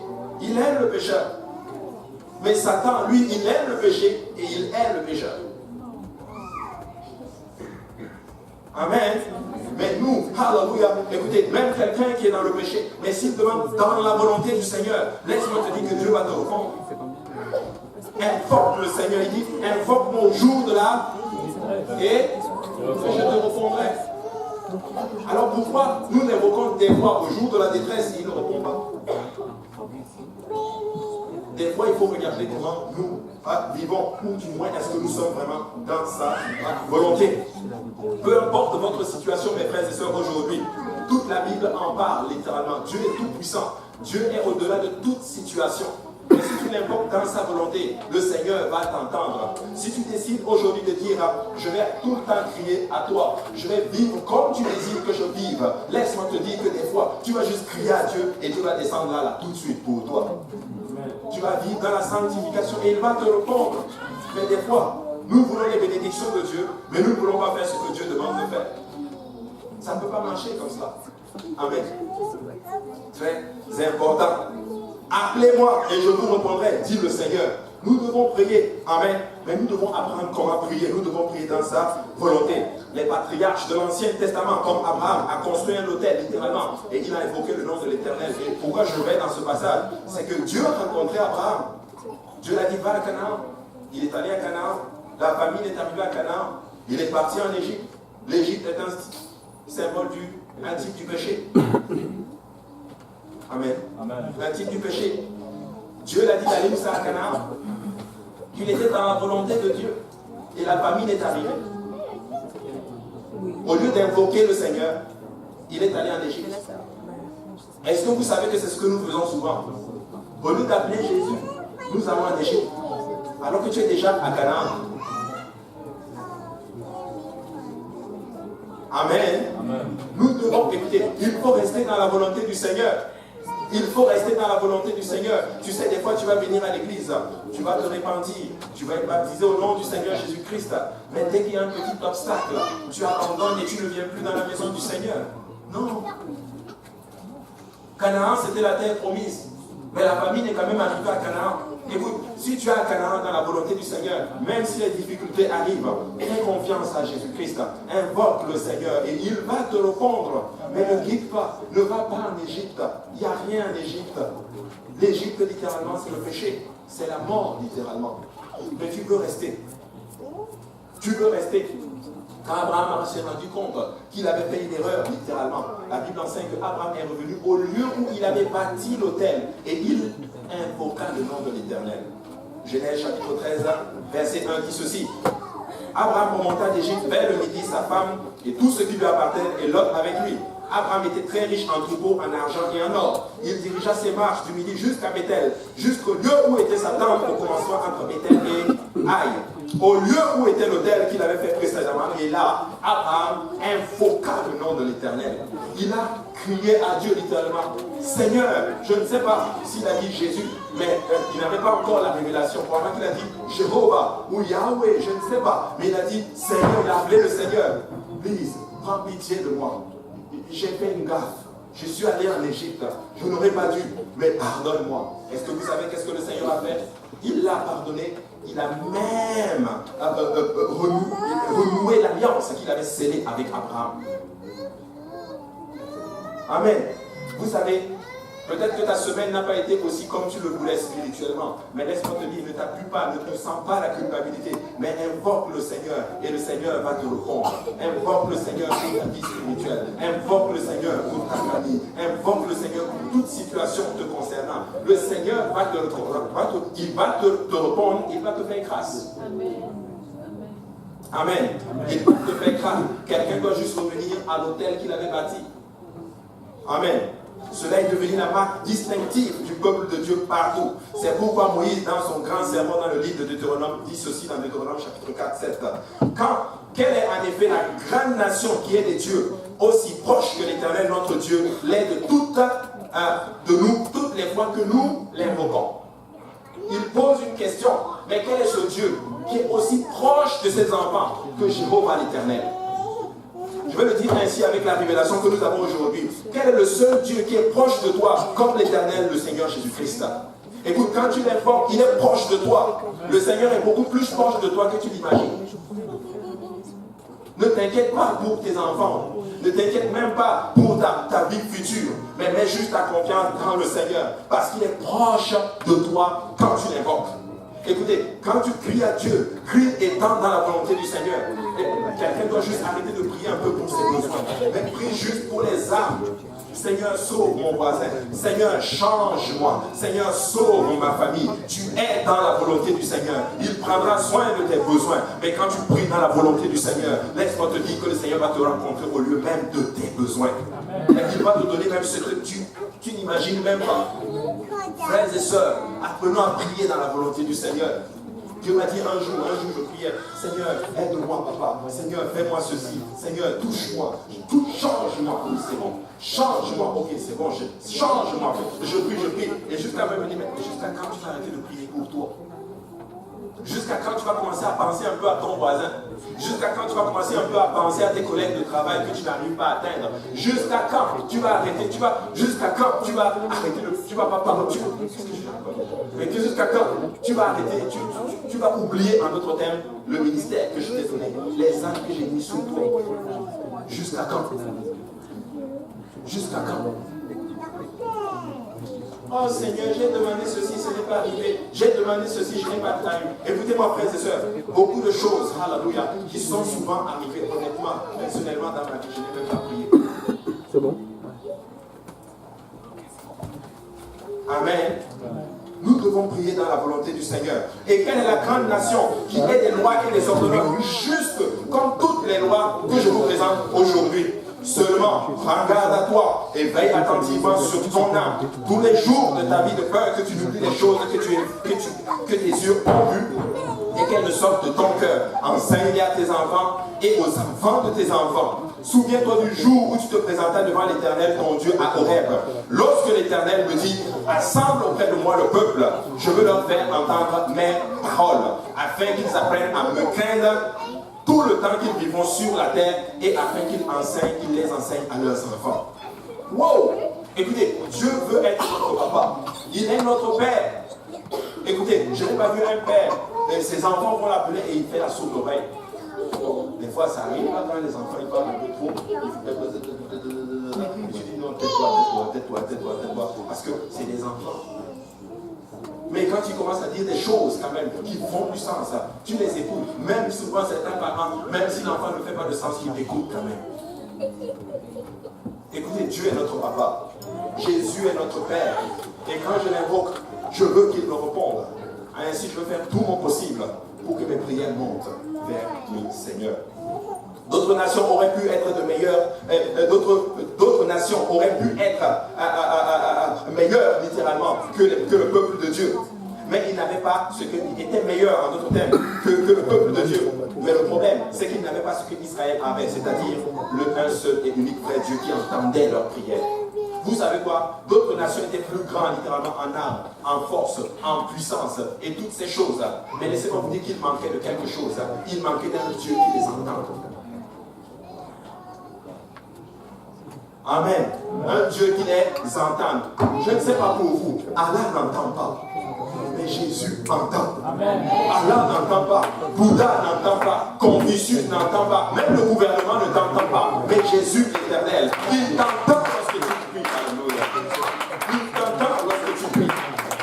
Il aime le pécheur. Mais Satan, lui, il aime le péché et il est le pécheur. Amen. Mais nous, alléluia, écoutez, même quelqu'un qui est dans le péché, mais s'il demande dans la volonté du Seigneur, laisse-moi te dire que Dieu va te répondre. Invoque le Seigneur, il dit, invoque-moi au jour de la et je te répondrai. Alors pourquoi nous l'invoquons des fois au jour de la détresse et il ne répond pas? Des fois, il faut regarder comment nous vivons, ou du moins est-ce que nous sommes vraiment dans sa volonté. Peu importe votre situation, mes frères et sœurs, aujourd'hui, toute la Bible en parle littéralement. Dieu est tout puissant. Dieu est au-delà de toute situation. Mais si tu l'invoques dans sa volonté, le Seigneur va t'entendre. Si tu décides aujourd'hui de dire, je vais tout le temps crier à toi, je vais vivre comme tu désires que je vive, laisse-moi te dire que des fois, tu vas juste crier à Dieu et Dieu va descendre là tout de suite pour toi. Tu vas vivre dans la sanctification et il va te répondre. Mais des fois, nous voulons les bénédictions de Dieu, mais nous ne voulons pas faire ce que Dieu demande de faire. Ça ne peut pas marcher comme cela. Amen. Très important. Appelez-moi et je vous répondrai, dit le Seigneur. Nous devons prier. Amen. Mais nous devons apprendre comment prier. Nous devons prier dans sa volonté. Les patriarches de l'Ancien Testament, comme Abraham, a construit un autel, littéralement. Et il a invoqué le nom de l'Éternel. Et pourquoi je vais dans ce passage? C'est que Dieu a rencontré Abraham. Dieu l'a dit, va à Canaan. Il est allé à Canaan. La famille est arrivée à Canaan. Il est parti en Égypte. L'Égypte est un symbole un type du péché. Amen. Un type du péché. Dieu l'a dit d'aller où ça à Canaan. Il était dans la volonté de Dieu. Et la famine est arrivée. Au lieu d'invoquer le Seigneur, il est allé en Égypte. Est-ce que vous savez que c'est ce que nous faisons souvent? Au lieu d'appeler Jésus, nous allons en Égypte. Alors que tu es déjà à Canaan. Amen. Nous devons écouter. Il faut rester dans la volonté du Seigneur. Il faut rester dans la volonté du Seigneur. Tu sais, des fois, tu vas venir à l'église, tu vas te repentir, tu vas être baptisé au nom du Seigneur Jésus-Christ. Mais dès qu'il y a un petit obstacle, tu abandonnes et tu ne viens plus dans la maison du Seigneur. Non. Canaan, c'était la terre promise. Mais la famine est quand même arrivée à Canaan. Écoute, si tu es à Canaan dans la volonté du Seigneur, même si les difficultés arrivent, aie confiance à Jésus-Christ. Invoque le Seigneur et il va te répondre. Mais ne quitte pas, ne va pas en Égypte. Il n'y a rien en Égypte. L'Égypte, littéralement, c'est le péché. C'est la mort, littéralement. Mais tu peux rester. Tu peux rester. Quand Abraham s'est rendu compte qu'il avait fait une erreur, littéralement, la Bible enseigne qu'Abraham est revenu au lieu où il avait bâti l'autel et il invoqua le nom de l'Éternel. Genèse chapitre 13, verset 1 dit ceci. Abraham remonta d'Égypte vers le midi, sa femme et tout ce qui lui appartenait et Lot avec lui. Abraham était très riche en troupeaux, en argent et en or. Il dirigea ses marches du midi jusqu'à Bethel, jusqu'au lieu où était sa tente au commencement entre Bethel et Aï. Au lieu où était l'autel qu'il avait fait précédemment, et là, Abraham invoqua le nom de l'Éternel. Il a crié à Dieu littéralement, Seigneur, je ne sais pas s'il a dit Jésus, mais il n'avait pas encore la révélation. Probablement qu'il a dit Jéhovah ou Yahweh, je ne sais pas. Mais il a dit Seigneur, il a appelé le Seigneur. Please, prends pitié de moi. J'ai fait une gaffe. Je suis allé en Égypte. Je n'aurais pas dû. Mais pardonne-moi. Est-ce que vous savez qu'est-ce que le Seigneur a fait? Il l'a pardonné. Il a même renoué l'alliance qu'il avait scellée avec Abraham. Amen. Vous savez, peut-être que ta semaine n'a pas été aussi comme tu le voulais spirituellement. Mais laisse-moi te dire, ne t'appuie pas, ne te sens pas la culpabilité. Mais invoque le Seigneur et le Seigneur va te répondre. Invoque le Seigneur pour ta vie spirituelle. Invoque le Seigneur pour ta famille. Invoque le Seigneur pour toute situation te concernant. Le Seigneur va te répondre. Il va te répondre, il va te faire grâce. Amen. Il va te faire grâce. Quelqu'un doit juste revenir à l'autel qu'il avait bâti. Amen. Cela est devenu la marque distinctive du peuple de Dieu partout. C'est pourquoi Moïse, dans son grand sermon dans le livre de Deutéronome, dit ceci dans Deutéronome chapitre 4, 7. Quelle est en effet la grande nation qui est des dieux, aussi proche que l'Éternel notre Dieu l'est de toute de nous toutes les fois que nous l'invoquons. Il pose une question, mais quel est ce Dieu qui est aussi proche de ses enfants que Jéhovah l'Éternel? Je vais le dire ainsi avec la révélation que nous avons aujourd'hui. Quel est le seul Dieu qui est proche de toi comme l'Éternel, le Seigneur Jésus-Christ? Écoute, quand tu l'invoques, il est proche de toi. Le Seigneur est beaucoup plus proche de toi que tu l'imagines. Ne t'inquiète pas pour tes enfants. Ne t'inquiète même pas pour ta vie future. Mais mets juste ta confiance dans le Seigneur. Parce qu'il est proche de toi quand tu l'invoques. Écoutez, quand tu cries à Dieu, crie étant dans la volonté du Seigneur. Quelqu'un doit juste arrêter de prier un peu pour ses besoins. Mais prie juste pour les âmes. Seigneur, sauve mon voisin. Seigneur, change-moi. Seigneur, sauve ma famille. Tu es dans la volonté du Seigneur. Il prendra soin de tes besoins. Mais quand tu pries dans la volonté du Seigneur, laisse-moi te dire que le Seigneur va te rencontrer au lieu même de tes besoins. Et il va te donner même ce que tu n'imagines même pas. Frères et sœurs, apprenons à prier dans la volonté du Seigneur. Dieu m'a dit un jour je priais, Seigneur, aide-moi papa, Seigneur, fais-moi ceci, Seigneur, touche-moi, change-moi, oui c'est bon, change-moi, ok c'est bon, change-moi, je prie, et jusqu'à me dire, mais jusqu'à quand tu vas arrêter de prier pour toi? Jusqu'à quand tu vas commencer à penser un peu à ton voisin? Jusqu'à quand tu vas commencer un peu à penser à tes collègues de travail que tu n'arrives pas à atteindre? Jusqu'à quand tu vas arrêter? Jusqu'à quand tu vas arrêter tu vas pas parler? Mais jusqu'à quand tu vas arrêter? Tu vas oublier en d'autres termes le ministère que je t'ai donné, les âmes que j'ai mis sur toi. Jusqu'à quand? Jusqu'à quand? Oh Seigneur, j'ai demandé ceci, ce n'est pas arrivé. J'ai demandé ceci, je n'ai pas de time. Écoutez-moi, frères et sœurs, beaucoup de choses, hallelujah, qui sont souvent arrivées. Honnêtement, personnellement, dans ma vie, je n'ai même pas prié. C'est bon. Amen. Nous devons prier dans la volonté du Seigneur. Et quelle est la grande nation qui ait des lois et des ordonnances justes comme toutes les lois que je vous présente aujourd'hui? Seulement, prends garde à toi et veille attentivement sur ton âme tous les jours de ta vie, de peur que tu n'oublies les choses que tes yeux ont vues et qu'elles ne sortent de ton cœur. Enseigne à tes enfants et aux enfants de tes enfants. Souviens-toi du jour où tu te présentas devant l'Éternel, ton Dieu, à Horeb. Lorsque l'Éternel me dit, assemble auprès de moi le peuple, je veux leur faire entendre mes paroles, afin qu'ils apprennent à me craindre tout le temps qu'ils vivront sur la terre et afin qu'ils les enseignent à leurs enfants. Wow! Écoutez, Dieu veut être notre papa. Il est notre père. Écoutez, je n'ai pas vu un père, ses enfants vont l'appeler et il fait la sourde oreille. Des fois, ça arrive quand les enfants ils parlent un peu trop. Je dis non, tais-toi. Parce que c'est des enfants. Mais quand tu commences à dire des choses quand même qui font du sens, tu les écoutes. Même souvent certains parents, même si l'enfant ne fait pas de sens, ils écoutent quand même. Écoutez, Dieu est notre papa. Jésus est notre Père. Et quand je l'invoque, je veux qu'il me réponde. Ainsi, je veux faire tout mon possible pour que mes prières montent vers le Seigneur. D'autres nations auraient pu être de meilleures, d'autres nations auraient pu être meilleures littéralement que le peuple de Dieu. Mais ils n'avaient pas ce qui était meilleur en d'autres termes que le peuple de Dieu. Mais le problème, c'est qu'ils n'avaient pas ce que Israël avait, c'est-à-dire le un seul et unique vrai Dieu qui entendait leurs prières. Vous savez quoi? D'autres nations étaient plus grandes littéralement en âme, en force, en puissance et toutes ces choses. Mais laissez-moi vous dire qu'il manquait de quelque chose. Il manquait d'un Dieu qui les entende. Amen. Un Dieu qui les entende. Je ne sais pas pour vous, Allah n'entend pas. Mais Jésus entend. Amen. Allah n'entend pas. Bouddha n'entend pas. Confucius n'entend pas. Même le gouvernement ne t'entend pas. Mais Jésus l'Éternel, il t'entend lorsque tu pries. Alléluia. Il t'entend lorsque tu pries.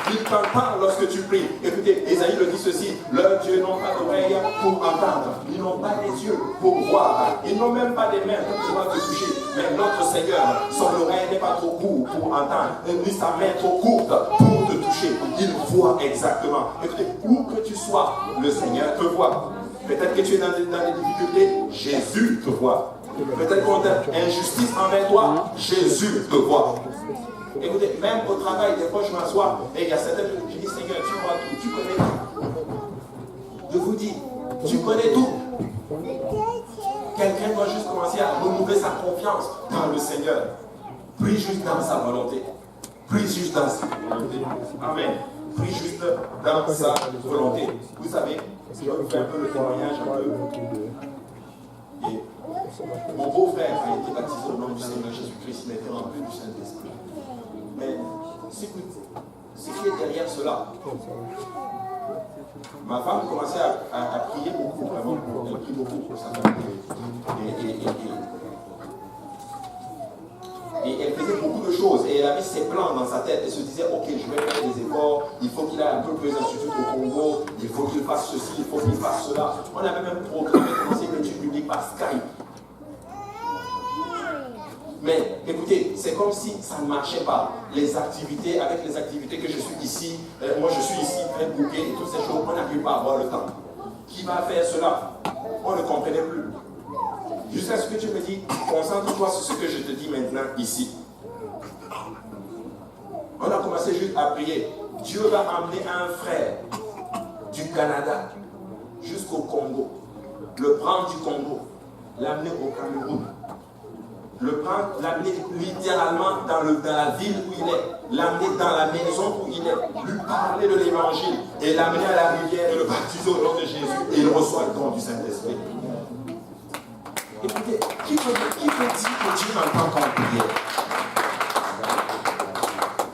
Il t'entend lorsque tu pries. Écoutez, Ésaïe le dit ceci. Leurs dieux n'ont pas d'oreilles pour entendre. Ils n'ont pas les yeux pour voir. Ils n'ont même pas des mains pour pouvoir te toucher. Mais notre Seigneur, son oreille n'est pas trop courte pour entendre, ni sa main trop courte pour te toucher. Il voit exactement. Écoutez, où que tu sois, le Seigneur te voit. Peut-être que tu es dans des difficultés, Jésus te voit. Peut-être qu'on a injustice envers toi, Jésus te voit. Écoutez, même au travail, des fois je m'assois et il y a certaines choses, je dis Seigneur, tu vois tout, tu connais tout. Je vous dis, tu connais tout. Quelqu'un doit juste commencer à renouveler sa confiance dans le Seigneur. Prie juste dans sa volonté. Prie juste dans sa volonté. Amen. Prie juste dans sa volonté. Vous savez, je vais vous faire un peu le témoignage un peu. Et mon beau-frère a été baptisé au nom du Seigneur Jésus-Christ, il a été rempli du Saint-Esprit. Mais ce qui est derrière cela, ma femme commençait à prier beaucoup, vraiment. Elle prie beaucoup pour sa famille. Et elle faisait beaucoup de choses. Et elle avait ses plans dans sa tête. Elle se disait, ok, je vais faire des efforts. Il faut qu'il aille un peu plus institut au Congo. Il faut qu'il fasse ceci, il faut qu'il fasse cela. On avait même programmé commencer une étude biblique par Skype. Mais écoutez, c'est comme si ça ne marchait pas. Avec les activités que je suis ici, moi je suis ici très bouquet et toutes ces choses, on n'arrive pas à avoir le temps. Qui va faire cela? On ne comprenait plus. Jusqu'à ce que tu me dis, concentre-toi sur ce que je te dis maintenant ici. On a commencé juste à prier. Dieu va emmener un frère du Canada jusqu'au Congo, le prendre du Congo, l'amener au Cameroun. L'amener littéralement dans la ville où il est, l'amener dans la maison où il est, lui parler de l'évangile et l'amener à la rivière et le baptiser au nom de Jésus et il reçoit le don du Saint-Esprit. Écoutez, qui peut dire que Dieu n'entend pas prière?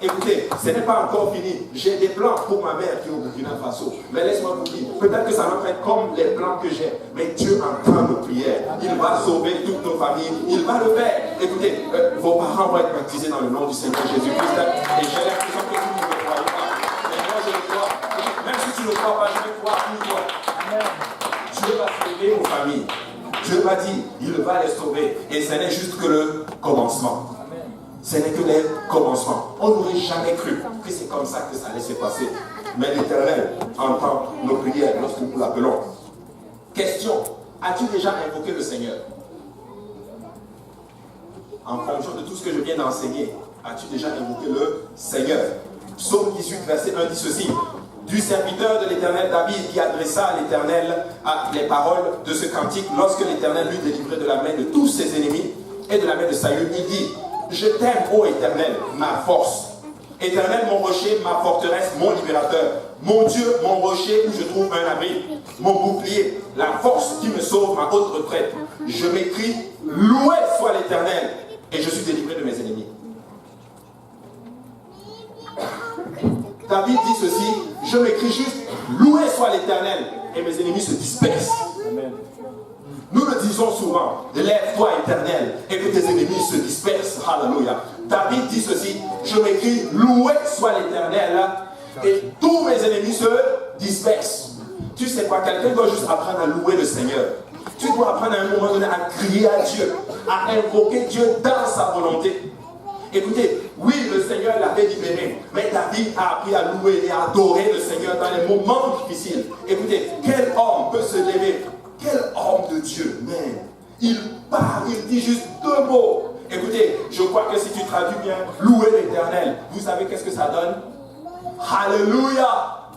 Écoutez, ce n'est pas encore fini. J'ai des plans pour ma mère qui est au Burkina Faso. Mais laisse-moi vous dire, peut-être que ça va être comme les plans que j'ai. Mais Dieu entend nos prières. Il va sauver toutes nos familles. Il va le faire. Écoutez, vos parents vont être baptisés dans le nom du Seigneur Jésus-Christ. Et j'ai l'impression que vous ne le croyez pas. Mais moi, je le crois. Même si tu ne le crois pas, je vais croire pour toi. Dieu va sauver nos familles. Dieu m'a dit, il va les sauver. Et ce n'est juste que le commencement. Ce n'est que les commencements. On n'aurait jamais cru que c'est comme ça que ça allait se passer. Mais l'Éternel entend nos prières lorsque nous l'appelons. Question, as-tu déjà invoqué le Seigneur? En fonction de tout ce que je viens d'enseigner, as-tu déjà invoqué le Seigneur? Psaume 18, verset 1 dit ceci. Du serviteur de l'Éternel David qui adressa à l'Éternel les paroles de ce cantique lorsque l'Éternel lui délivrait de la main de tous ses ennemis et de la main de Saül, il dit: je t'aime, ô Éternel, ma force. Éternel, mon rocher, ma forteresse, mon libérateur. Mon Dieu, mon rocher où je trouve un abri. Mon bouclier, la force qui me sauve, ma haute retraite. Je m'écris, loué soit l'Éternel, et je suis délivré de mes ennemis. David dit ceci, je m'écris juste, loué soit l'Éternel, et mes ennemis se dispersent. Amen. Nous le disons souvent, lève-toi Éternel, et que tes ennemis se dispersent. Alléluia. David dit ceci, je m'écris, loué soit l'Éternel, et tous mes ennemis se dispersent. Tu sais quoi, quelqu'un doit juste apprendre à louer le Seigneur. Tu dois apprendre à un moment donné à crier à Dieu, à invoquer Dieu dans sa volonté. Écoutez, oui, le Seigneur l'avait libéré, mais David a appris à louer et à adorer le Seigneur dans les moments difficiles. Écoutez, quel homme peut se lever? Quel homme de Dieu, mais il parle, il dit juste deux mots. Écoutez, je crois que si tu traduis bien, louer l'Éternel, vous savez qu'est-ce que ça donne? Alléluia!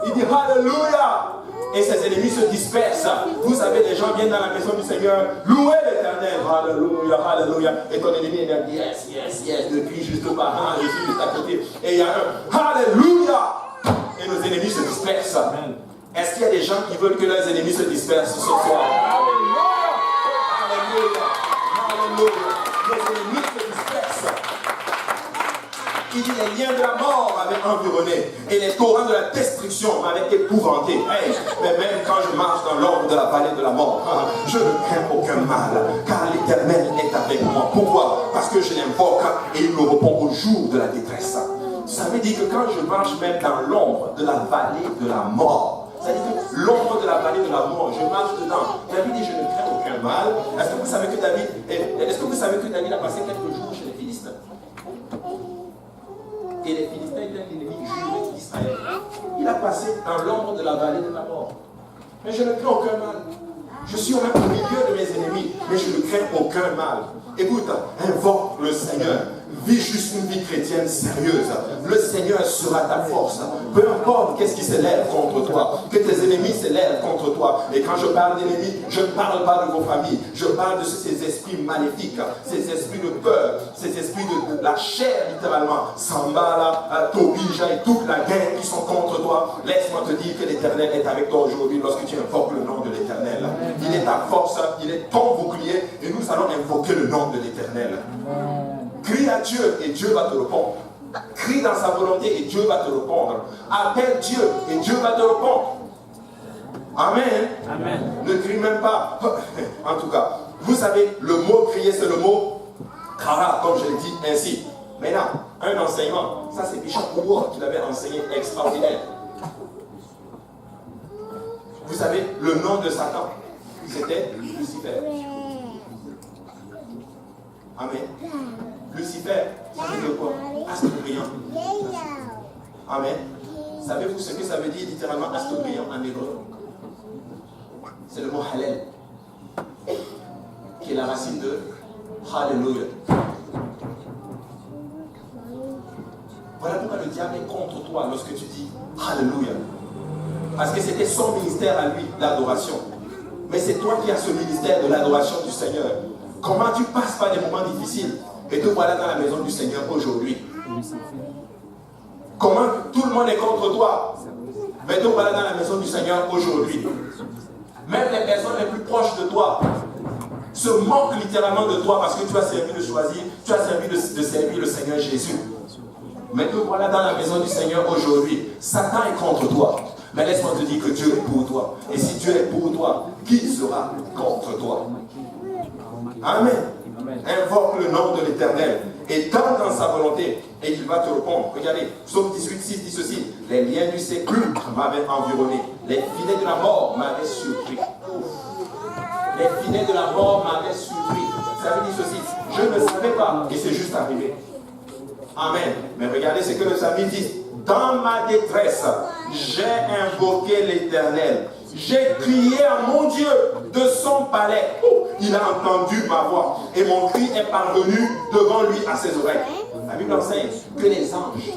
Il dit Alléluia! Et ses ennemis se dispersent. Vous savez, les gens viennent dans la maison du Seigneur, louer l'Éternel. Alléluia, Alléluia. Et ton ennemi est là, yes, yes, yes, depuis juste par an, je suis juste à côté. Et il y a un Alléluia! Et nos ennemis se dispersent. Est-ce qu'il y a des gens qui veulent que leurs ennemis se dispersent ce soir? Alléluia! Alléluia! Les ennemis se dispersent. Il dit les liens de la mort m'avaient environné et les torrents de la destruction m'avaient épouvanté. Hey, mais même quand je marche dans l'ombre de la vallée de la mort, je ne crains aucun mal, car l'Éternel est avec moi. Pourquoi? Parce que je l'invoque et il me répond au jour de la détresse. Ça veut dire que quand je marche même dans l'ombre de la vallée de la mort, ça veut dire que l'ombre de la vallée de la mort, je marche dedans. David dit je ne crains aucun mal. Est-ce que vous savez que David a passé quelques jours chez les Philistins? Et les Philistins étaient l'ennemi juré d'Israël. Il a passé dans l'ombre de la vallée de la mort. Mais je ne crains aucun mal. Je suis au milieu de mes ennemis, mais je ne crains aucun mal. Écoute, invoque le Seigneur. vis juste une vie chrétienne sérieuse. Le Seigneur sera ta force. Peu importe qu'est-ce qui s'élève contre toi, que tes ennemis s'élèvent contre toi. Et quand je parle d'ennemis, je ne parle pas de vos familles. Je parle de ces esprits maléfiques, ces esprits de peur, ces esprits de la chair littéralement. Sambala, Tobija et toute la gang qui sont contre toi. Laisse-moi te dire que l'Éternel est avec toi aujourd'hui lorsque tu invoques le nom de l'Éternel. Il est ta force, il est ton bouclier et nous allons invoquer le nom de l'Éternel. Crie à Dieu et Dieu va te répondre. Crie dans sa volonté et Dieu va te répondre. Appelle Dieu et Dieu va te répondre. Amen. Amen. Ne crie même pas. En tout cas, vous savez, le mot crier, c'est le mot kara, comme je l'ai dit ainsi. Maintenant, un enseignement, ça c'est Bishop Moore qui l'avait enseigné extraordinaire. Vous savez, le nom de Satan, c'était Lucifer. Amen. Lucifer, ça veut dire quoi? Astre brillant. Amen. Savez-vous ce que ça veut dire littéralement astre brillant en hébreu? C'est le mot Hallel, qui est la racine de Hallelujah. Voilà pourquoi le diable est contre toi lorsque tu dis Hallelujah. Parce que c'était son ministère à lui, l'adoration. Mais c'est toi qui as ce ministère de l'adoration du Seigneur. Comment tu passes par des moments difficiles et te voilà dans la maison du Seigneur aujourd'hui? Comment tout le monde est contre toi, mais te voilà dans la maison du Seigneur aujourd'hui? Même les personnes les plus proches de toi se moquent littéralement de toi parce que tu as servi de choisir, tu as servi de servir le Seigneur Jésus. Mais te voilà dans la maison du Seigneur aujourd'hui. Satan est contre toi. Mais laisse-moi te dire que Dieu est pour toi. Et si Dieu est pour toi, qui sera contre toi? Amen. Invoque le nom de l'Éternel et tente dans sa volonté et il va te répondre. Regardez, Psaume 18:6 dit ceci: les liens du sépulcre m'avaient environné, les filets de la mort m'avaient surpris. Les filets de la mort m'avaient surpris. Ça veut dire ceci: je ne savais pas et c'est juste arrivé. Amen. Mais regardez ce que le psalmiste dit: dans ma détresse, j'ai invoqué l'Éternel. J'ai crié à mon Dieu de son palais. Oh, il a entendu ma voix et mon cri est parvenu devant lui à ses oreilles. La Bible enseigne que les anges,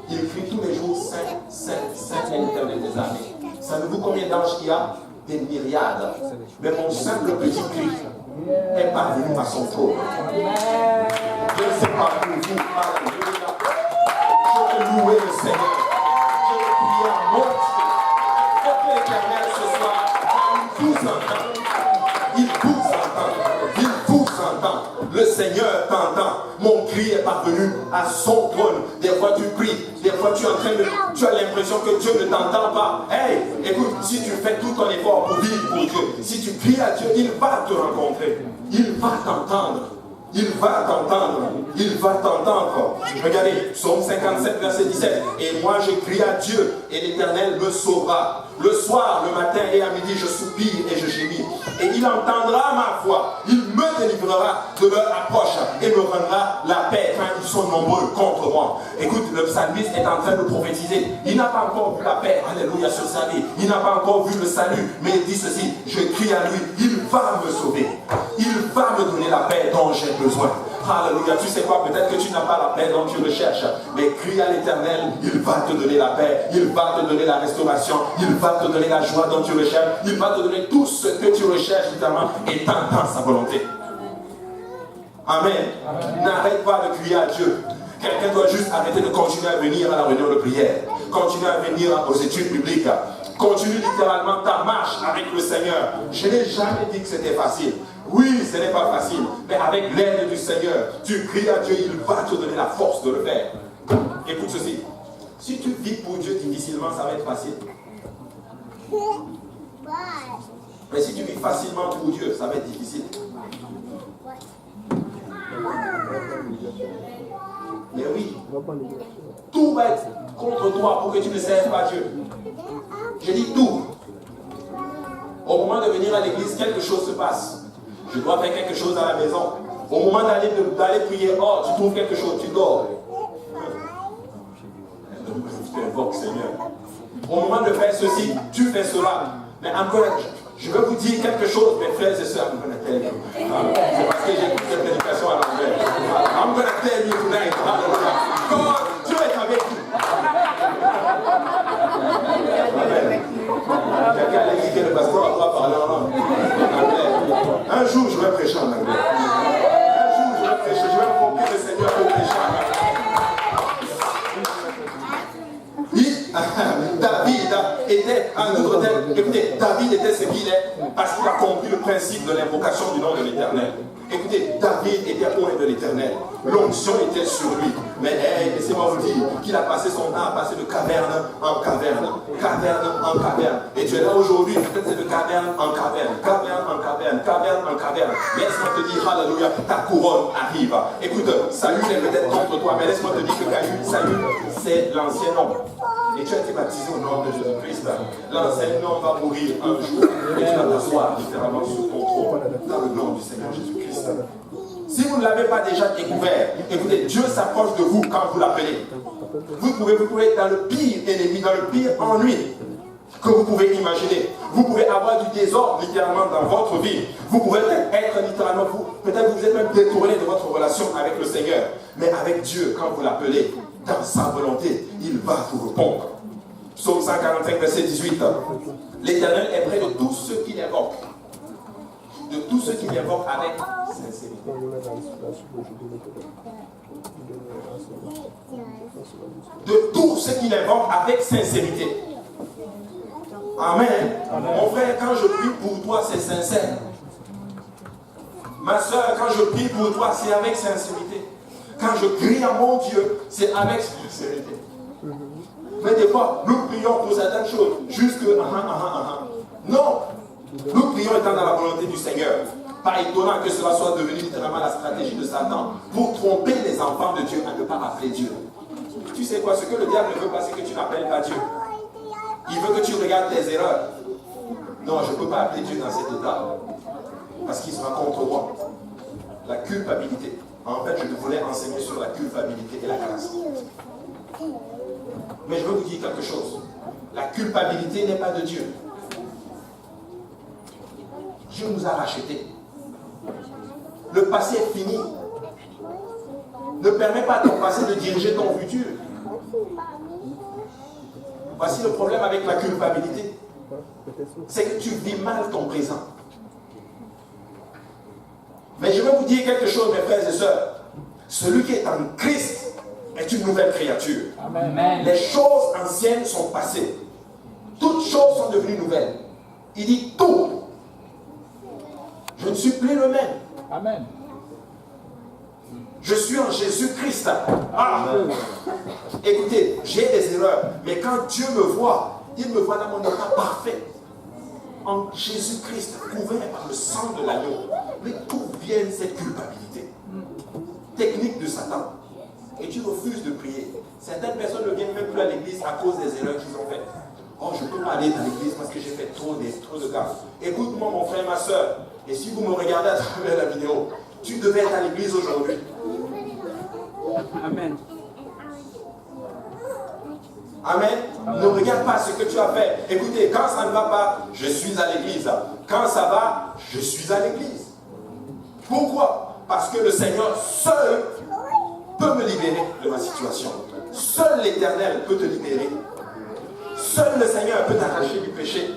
ils crient tous les jours: Saint, Saint, Saint est l'Éternel des armées. Savez-vous combien d'anges il y a? Des myriades. Mais mon simple petit cri est parvenu à son trône. Je ne sais pas pour vous. Alléluia. Je veux louer le Seigneur. Je veux prier à mon Dieu. Que l'Éternel ce soir, il vous entend. Il vous entend. Il vous entend. Le Seigneur t'entend. Mon cri est parvenu à son trône. Des fois tu pries, des fois tu as l'impression que Dieu ne t'entend pas. Hey, écoute, si tu fais tout ton effort pour vivre pour Dieu, si tu cries à Dieu, il va te rencontrer. Il va t'entendre. Il va t'entendre. Il va t'entendre. Regardez, Psaume 57, verset 17. Et moi je crie à Dieu et l'Éternel me sauvera. Le soir, le matin et à midi, je soupire et je gémis. Et il entendra ma voix. Il me délivrera de leur approche et me rendra la paix quand ils sont nombreux contre moi. Écoute, le psalmiste est en train de prophétiser. Il n'a pas encore vu la paix, alléluia, sur sa vie. Il n'a pas encore vu le salut. Mais il dit ceci: je crie à lui, il va me sauver. Il va me donner la paix dont j'ai besoin. Alléluia, tu sais quoi, peut-être que tu n'as pas la paix dont tu recherches, mais crie à l'Éternel, il va te donner la paix, il va te donner la restauration, il va te donner la joie dont tu recherches, il va te donner tout ce que tu recherches littéralement et t'entends sa volonté. Amen. N'arrête pas de crier à Dieu. Quelqu'un doit juste arrêter de continuer à venir à la réunion de prière, continuer à venir aux études bibliques, continue littéralement ta marche avec le Seigneur. Je n'ai jamais dit que c'était facile. Oui, ce n'est pas facile, mais avec l'aide du Seigneur, tu cries à Dieu, il va te donner la force de le faire. Écoute ceci, si tu vis pour Dieu difficilement, ça va être facile. Mais si tu vis facilement pour Dieu, ça va être difficile. Mais oui, tout va être contre toi pour que tu ne serves pas Dieu. Je dis tout. Au moment de venir à l'église, quelque chose se passe. Je dois faire quelque chose à la maison. Au moment d'aller prier, oh, tu trouves quelque chose, tu dors. Tu invoques, Seigneur. Au moment de faire ceci, tu fais cela. Mais encore, je veux vous dire quelque chose, mes frères et sœurs. C'est parce que j'ai écouté cette prédication à l'envers. I'm going to tell you tonight. prêcher en anglais. Un jour, je vais prêcher, je vais invoquer le Seigneur pour prêcher en anglais. David était un autre tel. Écoutez, David était ce qu'il est parce qu'il a compris le principe de l'invocation du nom de l'Éternel. Écoutez, David était loin de l'Éternel. L'onction était sur lui. Mais laissez-moi vous dire qu'il a passé son temps à passer de caverne en caverne, caverne en caverne. Et tu es là aujourd'hui, peut-être c'est de caverne en caverne, caverne en caverne, caverne en caverne. Laisse-moi te dire, alléluia, ta couronne arrive. Écoute, Saül est peut-être contre toi, mais laisse-moi te dire que Saül, c'est l'ancien homme. Et tu as été baptisé au nom de Jésus-Christ. L'ancien homme va mourir un jour et tu vas t'asseoir littéralement sur ton trône dans le nom du Seigneur Jésus-Christ. Si vous ne l'avez pas déjà découvert, écoutez, Dieu s'approche de vous quand vous l'appelez. Vous pouvez être dans le pire ennemi, dans le pire ennui que vous pouvez imaginer. Vous pouvez avoir du désordre littéralement dans votre vie. Vous pouvez être littéralement, peut-être vous êtes même détourné de votre relation avec le Seigneur. Mais avec Dieu, quand vous l'appelez, dans sa volonté, il va vous répondre. Psaume 145, verset 18. L'Éternel est près de tous ceux qui l'invoquent. De tous ceux qui l'invoquent avec sincérité. De tous ceux qui l'invoquent avec sincérité. Amen. Mon frère, quand je prie pour toi, c'est sincère. Ma soeur, quand je prie pour toi, c'est avec sincérité. Quand je crie à mon Dieu, c'est avec sincérité. Mais des fois, nous prions pour certaines choses, juste que non, nous prions étant dans la volonté du Seigneur. Pas étonnant que cela soit devenu littéralement la stratégie de Satan pour tromper les enfants de Dieu à ne pas appeler Dieu. Tu sais quoi, ce que le diable ne veut pas, c'est que tu n'appelles pas Dieu. Il veut que tu regardes tes erreurs. Non, je ne peux pas appeler Dieu dans cet état. Parce qu'il sera contre moi. La culpabilité. En fait, je voulais enseigner sur la culpabilité et la grâce. Mais je veux vous dire quelque chose. La culpabilité n'est pas de Dieu. Dieu nous a rachetés. Le passé est fini. Ne permets pas à ton passé de diriger ton futur. Voici le problème avec la culpabilité. C'est que tu vis mal ton présent. Mais je vais vous dire quelque chose, mes frères et sœurs. Celui qui est en Christ est une nouvelle créature. Amen. Les choses anciennes sont passées. Toutes choses sont devenues nouvelles. Il dit tout. Je ne suis plus le même. Amen. Je suis en Jésus-Christ. Ah. Écoutez, j'ai des erreurs. Mais quand Dieu me voit, il me voit dans mon état parfait. En Jésus-Christ, couvert par le sang de l'agneau. Mais d'où vient cette culpabilité? Technique de Satan. Et tu refuses de prier. Certaines personnes ne viennent même plus à l'église à cause des erreurs qu'ils ont faites. Oh, je ne peux pas aller dans l'église parce que j'ai fait trop de gafes. Écoute-moi, mon frère, ma soeur. Et si vous me regardez à travers la vidéo, tu devais être à l'église aujourd'hui. Amen. Amen. Ne regarde pas ce que tu as fait. Écoutez, quand ça ne va pas, je suis à l'église. Quand ça va, je suis à l'église. Pourquoi? Parce que le Seigneur seul peut me libérer de ma situation. Seul l'Éternel peut te libérer. Seul le Seigneur peut t'arracher du péché.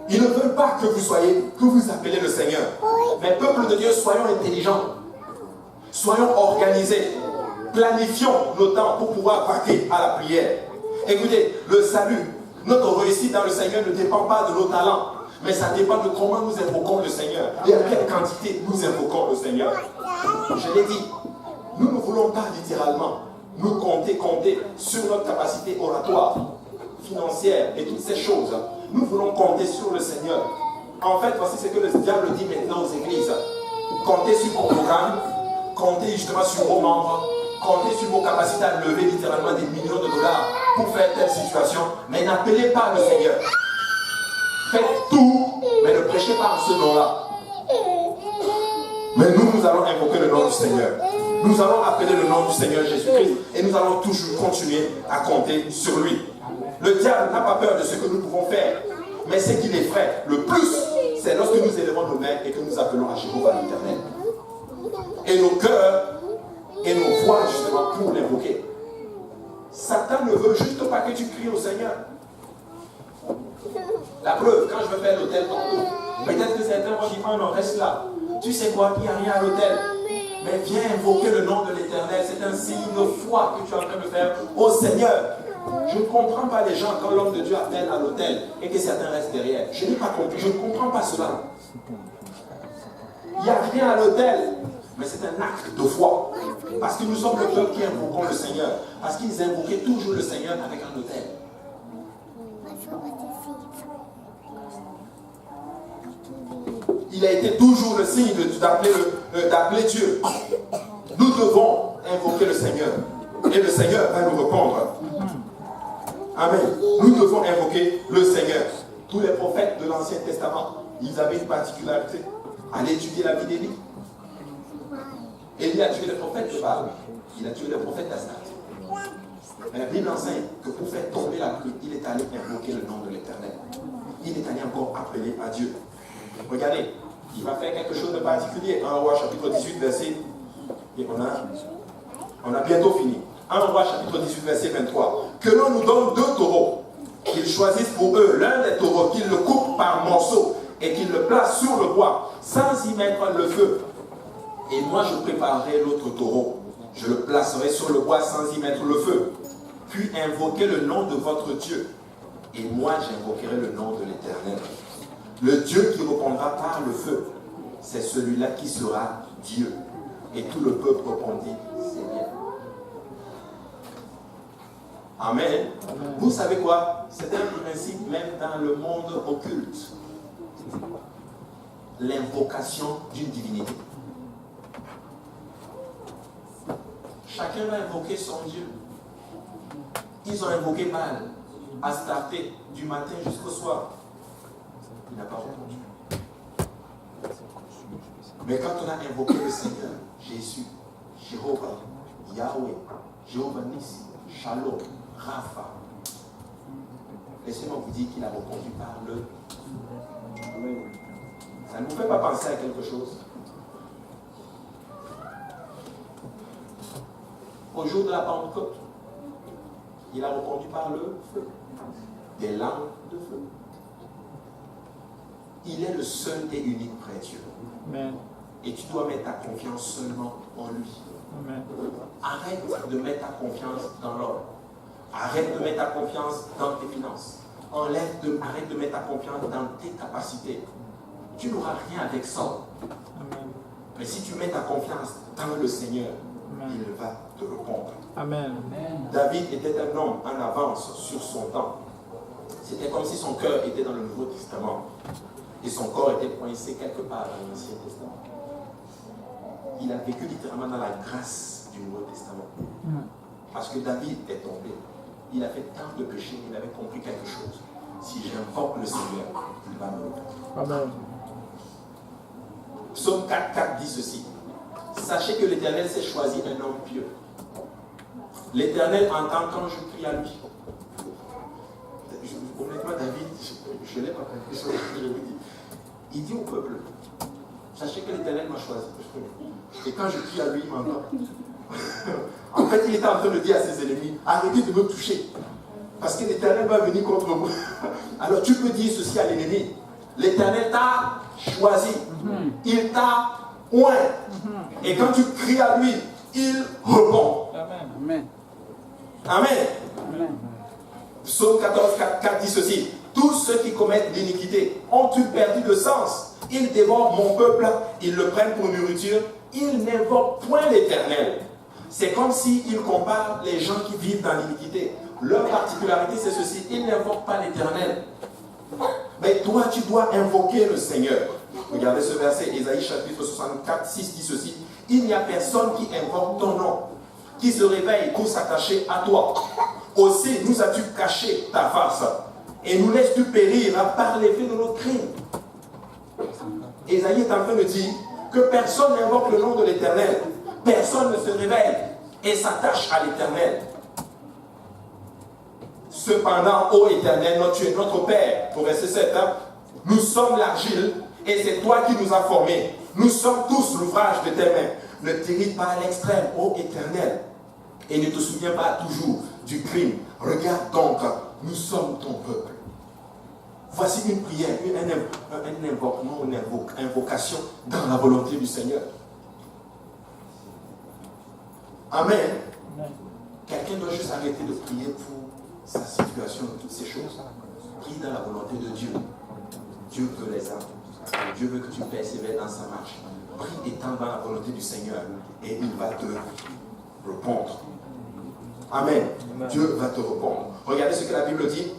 Ils ne veulent pas que vous appelez le Seigneur. Mais peuple de Dieu, soyons intelligents. Soyons organisés. Planifions nos temps pour pouvoir vaquer à la prière. Écoutez, le salut, notre réussite dans le Seigneur ne dépend pas de nos talents, mais ça dépend de comment nous invoquons le Seigneur et à quelle quantité nous invoquons le Seigneur. Je l'ai dit, nous ne voulons pas littéralement nous compter sur notre capacité oratoire, financière et toutes ces choses. Nous voulons compter sur le Seigneur. En fait, voici ce que le diable dit maintenant aux églises. Comptez sur vos programmes, comptez justement sur vos membres, comptez sur vos capacités à lever littéralement des millions de dollars pour faire telle situation, mais n'appelez pas le Seigneur. Faites tout, mais ne prêchez pas en ce nom-là. Mais nous allons invoquer le nom du Seigneur. Nous allons appeler le nom du Seigneur Jésus-Christ et nous allons toujours continuer à compter sur lui. Le diable n'a pas peur de ce que nous pouvons faire, mais ce qui l'effraie le plus, c'est lorsque nous élevons nos mains et que nous appelons à Jéhovah l'Éternel. Et nos cœurs et nos voix justement pour l'invoquer. Satan ne veut juste pas que tu cries au Seigneur. La preuve, quand je vais faire l'autel tantôt, peut-être que certains vont dire, oh non, reste là. Tu sais quoi, il n'y a rien à l'autel. Mais viens invoquer le nom de l'Éternel. C'est un signe de foi que tu es en train de faire au Seigneur. Je ne comprends pas les gens quand l'homme de Dieu appelle à l'autel et que certains restent derrière. Je n'ai pas compris, je ne comprends pas cela. Il n'y a rien à l'autel, mais c'est un acte de foi. Parce que nous sommes le peuple qui invoquons le Seigneur. Parce qu'ils invoquaient toujours le Seigneur avec un autel. Il a été toujours le signe d'appeler Dieu. Nous devons invoquer le Seigneur. Et le Seigneur va nous répondre. Amen. Nous devons invoquer le Seigneur. Tous les prophètes de l'Ancien Testament, ils avaient une particularité. Allez étudier la vie d'Élie. Élie a tué les prophètes de Baal. Il a tué les prophètes d'Astarté. Mais la Bible enseigne que pour faire tomber la pluie, il est allé invoquer le nom de l'Éternel. Il est allé encore appeler à Dieu. Regardez, il va faire quelque chose de particulier. 1 Roi chapitre 18, verset. Et on a bientôt fini. 1 Roi chapitre 18, verset 23. Que l'on nous donne 2 taureaux. Qu'ils choisissent pour eux l'un des taureaux, qu'ils le coupent par morceaux et qu'ils le placent sur le bois, sans y mettre le feu. Et moi je préparerai l'autre taureau. Je le placerai sur le bois sans y mettre le feu. Puis invoquez le nom de votre Dieu. Et moi j'invoquerai le nom de l'Éternel. Le Dieu qui répondra par le feu, c'est celui-là qui sera Dieu. Et tout le peuple répondit, c'est bien. Amen. Amen. Vous savez quoi? C'est un principe même dans le monde occulte. L'invocation d'une divinité. Chacun va invoquer son Dieu. Ils ont invoqué Baal, Astarté, du matin jusqu'au soir. Il n'a pas répondu. Mais quand on a invoqué le Seigneur, Jésus, Jéhovah, Yahweh, Jéhovah Nissi, Shalom, Rapha, laissez-moi vous dire qu'il a répondu par le. Ça ne vous fait pas penser à quelque chose? Au jour de la Pentecôte, il a répondu par le feu, des langues de feu. Il est le seul et unique vrai Dieu. Amen. Et tu dois mettre ta confiance seulement en lui. Amen. Arrête de mettre ta confiance dans l'homme. Arrête de mettre ta confiance dans tes finances. Arrête de mettre ta confiance dans tes capacités. Tu n'auras rien avec ça. Amen. Mais si tu mets ta confiance dans le Seigneur, amen, il va te répondre. Amen. David était un homme en avance sur son temps. C'était comme si son cœur était dans le Nouveau Testament et son corps était coincé quelque part dans l'Ancien Testament. Il a vécu littéralement dans la grâce du Nouveau Testament. Parce que David est tombé. Il a fait tant de péchés, il avait compris quelque chose. Si j'invoque le Seigneur, il va me répondre. Amen. Psaume 4,4 dit ceci. Sachez que l'Éternel s'est choisi un homme pieux. L'Éternel entend quand je prie à lui. Honnêtement, David, je ne l'ai pas compris, je vous dis. Il dit au peuple, sachez que l'Éternel m'a choisi. Et quand je prie à lui, il m'entend. En fait, il était en train de dire à ses ennemis, arrêtez de me toucher. Parce que l'Éternel va venir contre vous. Alors tu peux dire ceci à l'ennemi. L'Éternel t'a choisi. Il t'a oint. Et quand tu cries à lui, il répond. Amen. Amen. Amen. Psaume 14,4 dit ceci. Tous ceux qui commettent l'iniquité ont-ils perdu de sens? Ils dévorent mon peuple, ils le prennent pour nourriture, ils n'invoquent point l'Éternel. C'est comme s'ils comparent les gens qui vivent dans l'iniquité. Leur particularité, c'est ceci, ils n'invoquent pas l'Éternel. Mais toi, tu dois invoquer le Seigneur. Regardez ce verset, Ésaïe chapitre 64, 6 dit ceci. Il n'y a personne qui invoque ton nom, qui se réveille pour s'attacher à toi. Aussi, nous as-tu caché ta face et nous laisses-tu périr par l'effet de nos crimes. Ésaïe est en train de dire que personne n'invoque le nom de l'Éternel. Personne ne se réveille et s'attache à l'Éternel. Cependant, ô Éternel, tu es notre Père. Au verset 7, nous sommes l'argile et c'est toi qui nous as formés. Nous sommes tous l'ouvrage de tes mains. Ne t'irrite pas à l'extrême, ô Éternel, et ne te souviens pas toujours du crime. Regarde donc, nous sommes ton peuple. Voici une prière, une invocation dans la volonté du Seigneur. Amen. Quelqu'un doit juste arrêter de prier pour sa situation, toutes ces choses. Prie dans la volonté de Dieu. Dieu veut les âmes. Dieu veut que tu persévères dans sa marche. Prie étant dans la volonté du Seigneur et il va te répondre. Amen. Dieu va te répondre. Regardez ce que la Bible dit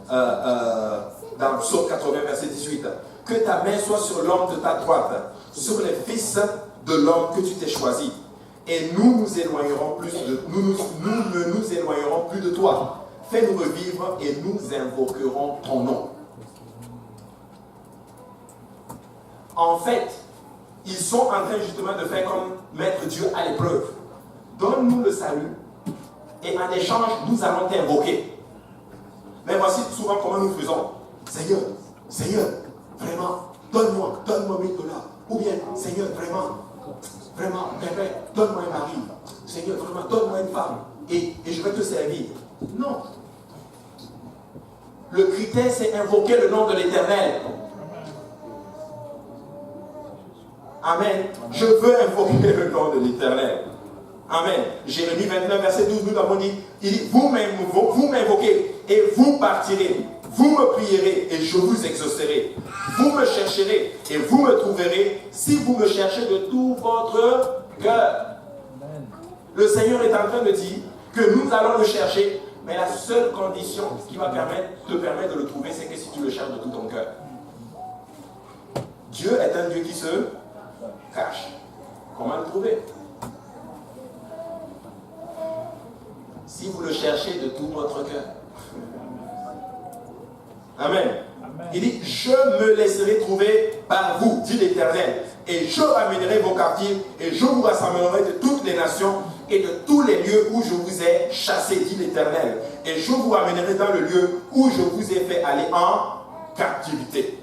dans le psaume 80, verset 18. Que ta main soit sur l'homme de ta droite, sur les fils de l'homme que tu t'es choisi. Et nous nous éloignerons plus de nous ne nous éloignerons plus de toi. Fais-nous revivre et nous invoquerons ton nom. En fait, ils sont en train justement de faire comme mettre Dieu à l'épreuve. Donne-nous le salut et en échange, nous allons t'invoquer. Mais voici souvent comment nous faisons. Seigneur, vraiment, donne-moi 1000 $. Ou bien, Seigneur, vraiment, pépé, donne-moi un mari. Seigneur, vraiment, donne-moi une femme. Et je vais te servir. Non. Le critère, c'est invoquer le nom de l'Éternel. Amen. Je veux invoquer le nom de l'Éternel. Amen. Jérémie 29, verset 12, nous l'avons dit. Il dit, vous m'invoquez et vous partirez. Vous me prierez et je vous exaucerai. Vous me chercherez et vous me trouverez si vous me cherchez de tout votre cœur. Le Seigneur est en train de dire que nous allons le chercher, mais la seule condition qui va te permettre de le trouver, c'est que si tu le cherches de tout ton cœur. Dieu est un Dieu qui se cache. Comment le trouver? Si vous le cherchez de tout votre cœur. Amen. Il dit, je me laisserai trouver par vous, dit l'Éternel, et je ramènerai vos captifs, et je vous rassemblerai de toutes les nations et de tous les lieux où je vous ai chassés, dit l'Éternel, et je vous ramènerai dans le lieu où je vous ai fait aller en captivité.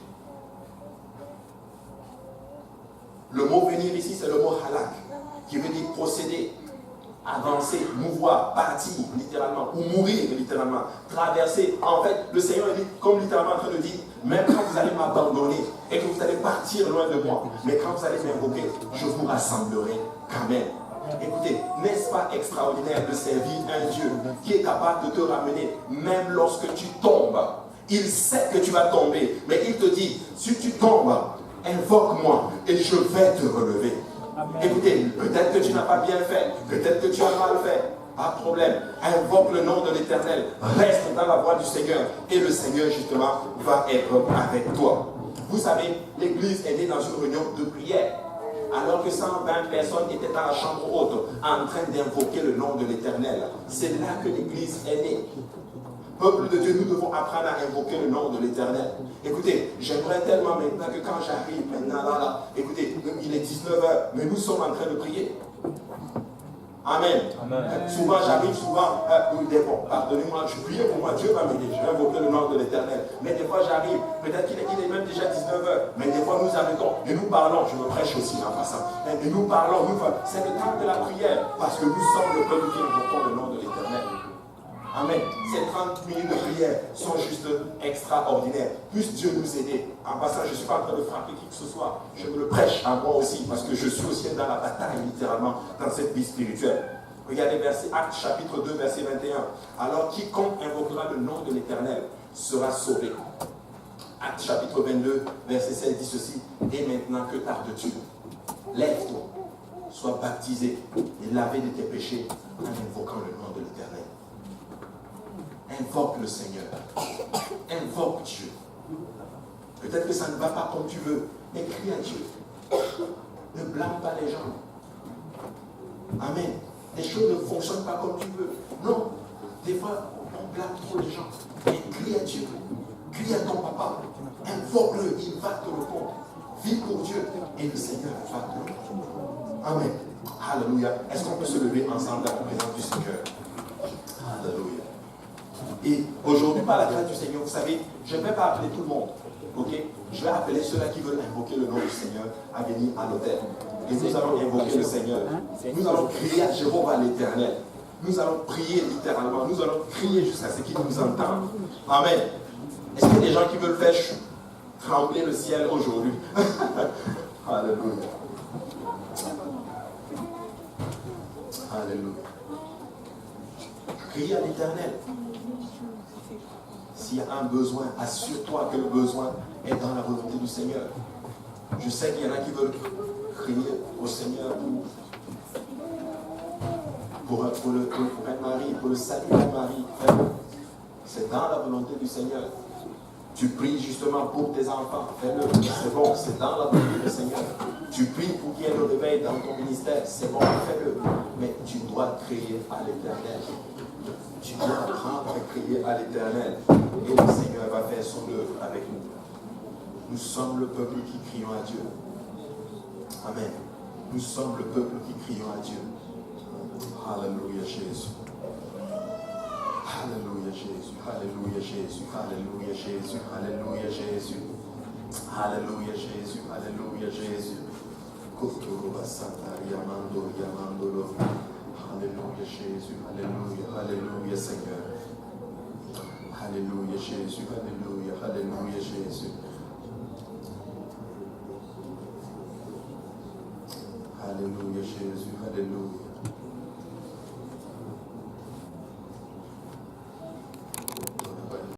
Le mot venir ici, c'est le mot halak, qui veut dire procéder, avancer, mouvoir, partir, littéralement, ou mourir, littéralement, traverser. En fait, le Seigneur dit, comme littéralement en train de dire, même quand vous allez m'abandonner et que vous allez partir loin de moi, mais quand vous allez m'invoquer, je vous rassemblerai quand même. Écoutez, n'est-ce pas extraordinaire de servir un Dieu qui est capable de te ramener, même lorsque tu tombes? Il sait que tu vas tomber, mais il te dit, si tu tombes, invoque-moi et je vais te relever. Amen. Écoutez, peut-être que tu n'as pas bien fait, peut-être que tu as mal fait, pas de problème. Invoque le nom de l'Éternel, reste dans la voie du Seigneur et le Seigneur justement va être avec toi. Vous savez, l'église est née dans une réunion de prière, alors que 120 personnes étaient dans la chambre haute en train d'invoquer le nom de l'Éternel. C'est là que l'église est née. Peuple de Dieu, nous devons apprendre à invoquer le nom de l'Éternel. Écoutez, j'aimerais tellement maintenant que quand j'arrive maintenant là, écoutez, il est 19h, mais nous sommes en train de prier. Amen. Souvent j'arrive, pardonnez-moi, je prie pour moi, Dieu va m'aider, je vais invoquer le nom de l'Éternel. Mais des fois j'arrive, peut-être qu'il est même déjà 19h, mais des fois nous arrêtons et nous parlons, je me prêche aussi en passant, et nous parlons, c'est le temps de la prière, parce que nous sommes le peuple qui invoquons le nom de l'Éternel. Amen. Ces 30 minutes de prière sont juste extraordinaires. Puisse Dieu nous aider. En passant, je ne suis pas en train de frapper qui que ce soit. Je me le prêche à moi aussi, parce que je suis aussi dans la bataille, littéralement, dans cette vie spirituelle. Regardez Actes chapitre 2, verset 21. Alors, quiconque invoquera le nom de l'Éternel sera sauvé. Actes chapitre 22, verset 16 dit ceci. Et maintenant, que tardes-tu? Lève-toi, sois baptisé et lavé de tes péchés en invoquant le nom de l'Éternel. Invoque le Seigneur. Invoque Dieu. Peut-être que ça ne va pas comme tu veux, mais crie à Dieu. Ne blâme pas les gens. Amen. Les choses ne fonctionnent pas comme tu veux. Non. Des fois, on blâme trop les gens. Mais crie à Dieu. Crie à ton papa. Invoque-le. Il va te répondre. Vis pour Dieu. Et le Seigneur va te répondre. Amen. Alléluia. Est-ce qu'on peut se lever ensemble dans la présence du Seigneur? Alléluia. Et aujourd'hui, par la grâce du Seigneur, vous savez, je ne vais pas appeler tout le monde. Ok? Je vais appeler ceux-là qui veulent invoquer le nom du Seigneur à venir à l'autel. Et nous allons invoquer le Seigneur. Nous allons crier à Jéhovah l'Éternel. Nous allons prier littéralement. Nous allons crier jusqu'à ce qu'il nous entende. Amen. Est-ce qu'il y a des gens qui veulent faire trembler le ciel aujourd'hui? Alléluia. Alléluia. Crie à l'Éternel. S'il y a un besoin, assure-toi que le besoin est dans la volonté du Seigneur. Je sais qu'il y en a qui veulent crier au Seigneur pour être mari, pour le salut d'un mari. C'est dans la volonté du Seigneur. Tu pries justement pour tes enfants. Fais-le. C'est bon, c'est dans la volonté du Seigneur. Tu pries pour qu'il y ait le réveil dans ton ministère. C'est bon, fais-le. Mais tu dois crier à l'Éternel. Tu dois apprendre à crier à l'Éternel. Et le Seigneur va faire son œuvre avec nous. Nous sommes le peuple qui crions à Dieu. Amen. Nous sommes le peuple qui crions à Dieu. Alléluia Jésus. Alléluia Jésus. Alléluia Jésus. Alléluia Jésus. Alléluia Jésus. Alléluia Jésus. Alléluia Jésus. Alléluia Jésus. Alléluia. Alléluia Seigneur. Alléluia Jésus. Alléluia. Alléluia Jésus. Alléluia Jésus. Alléluia.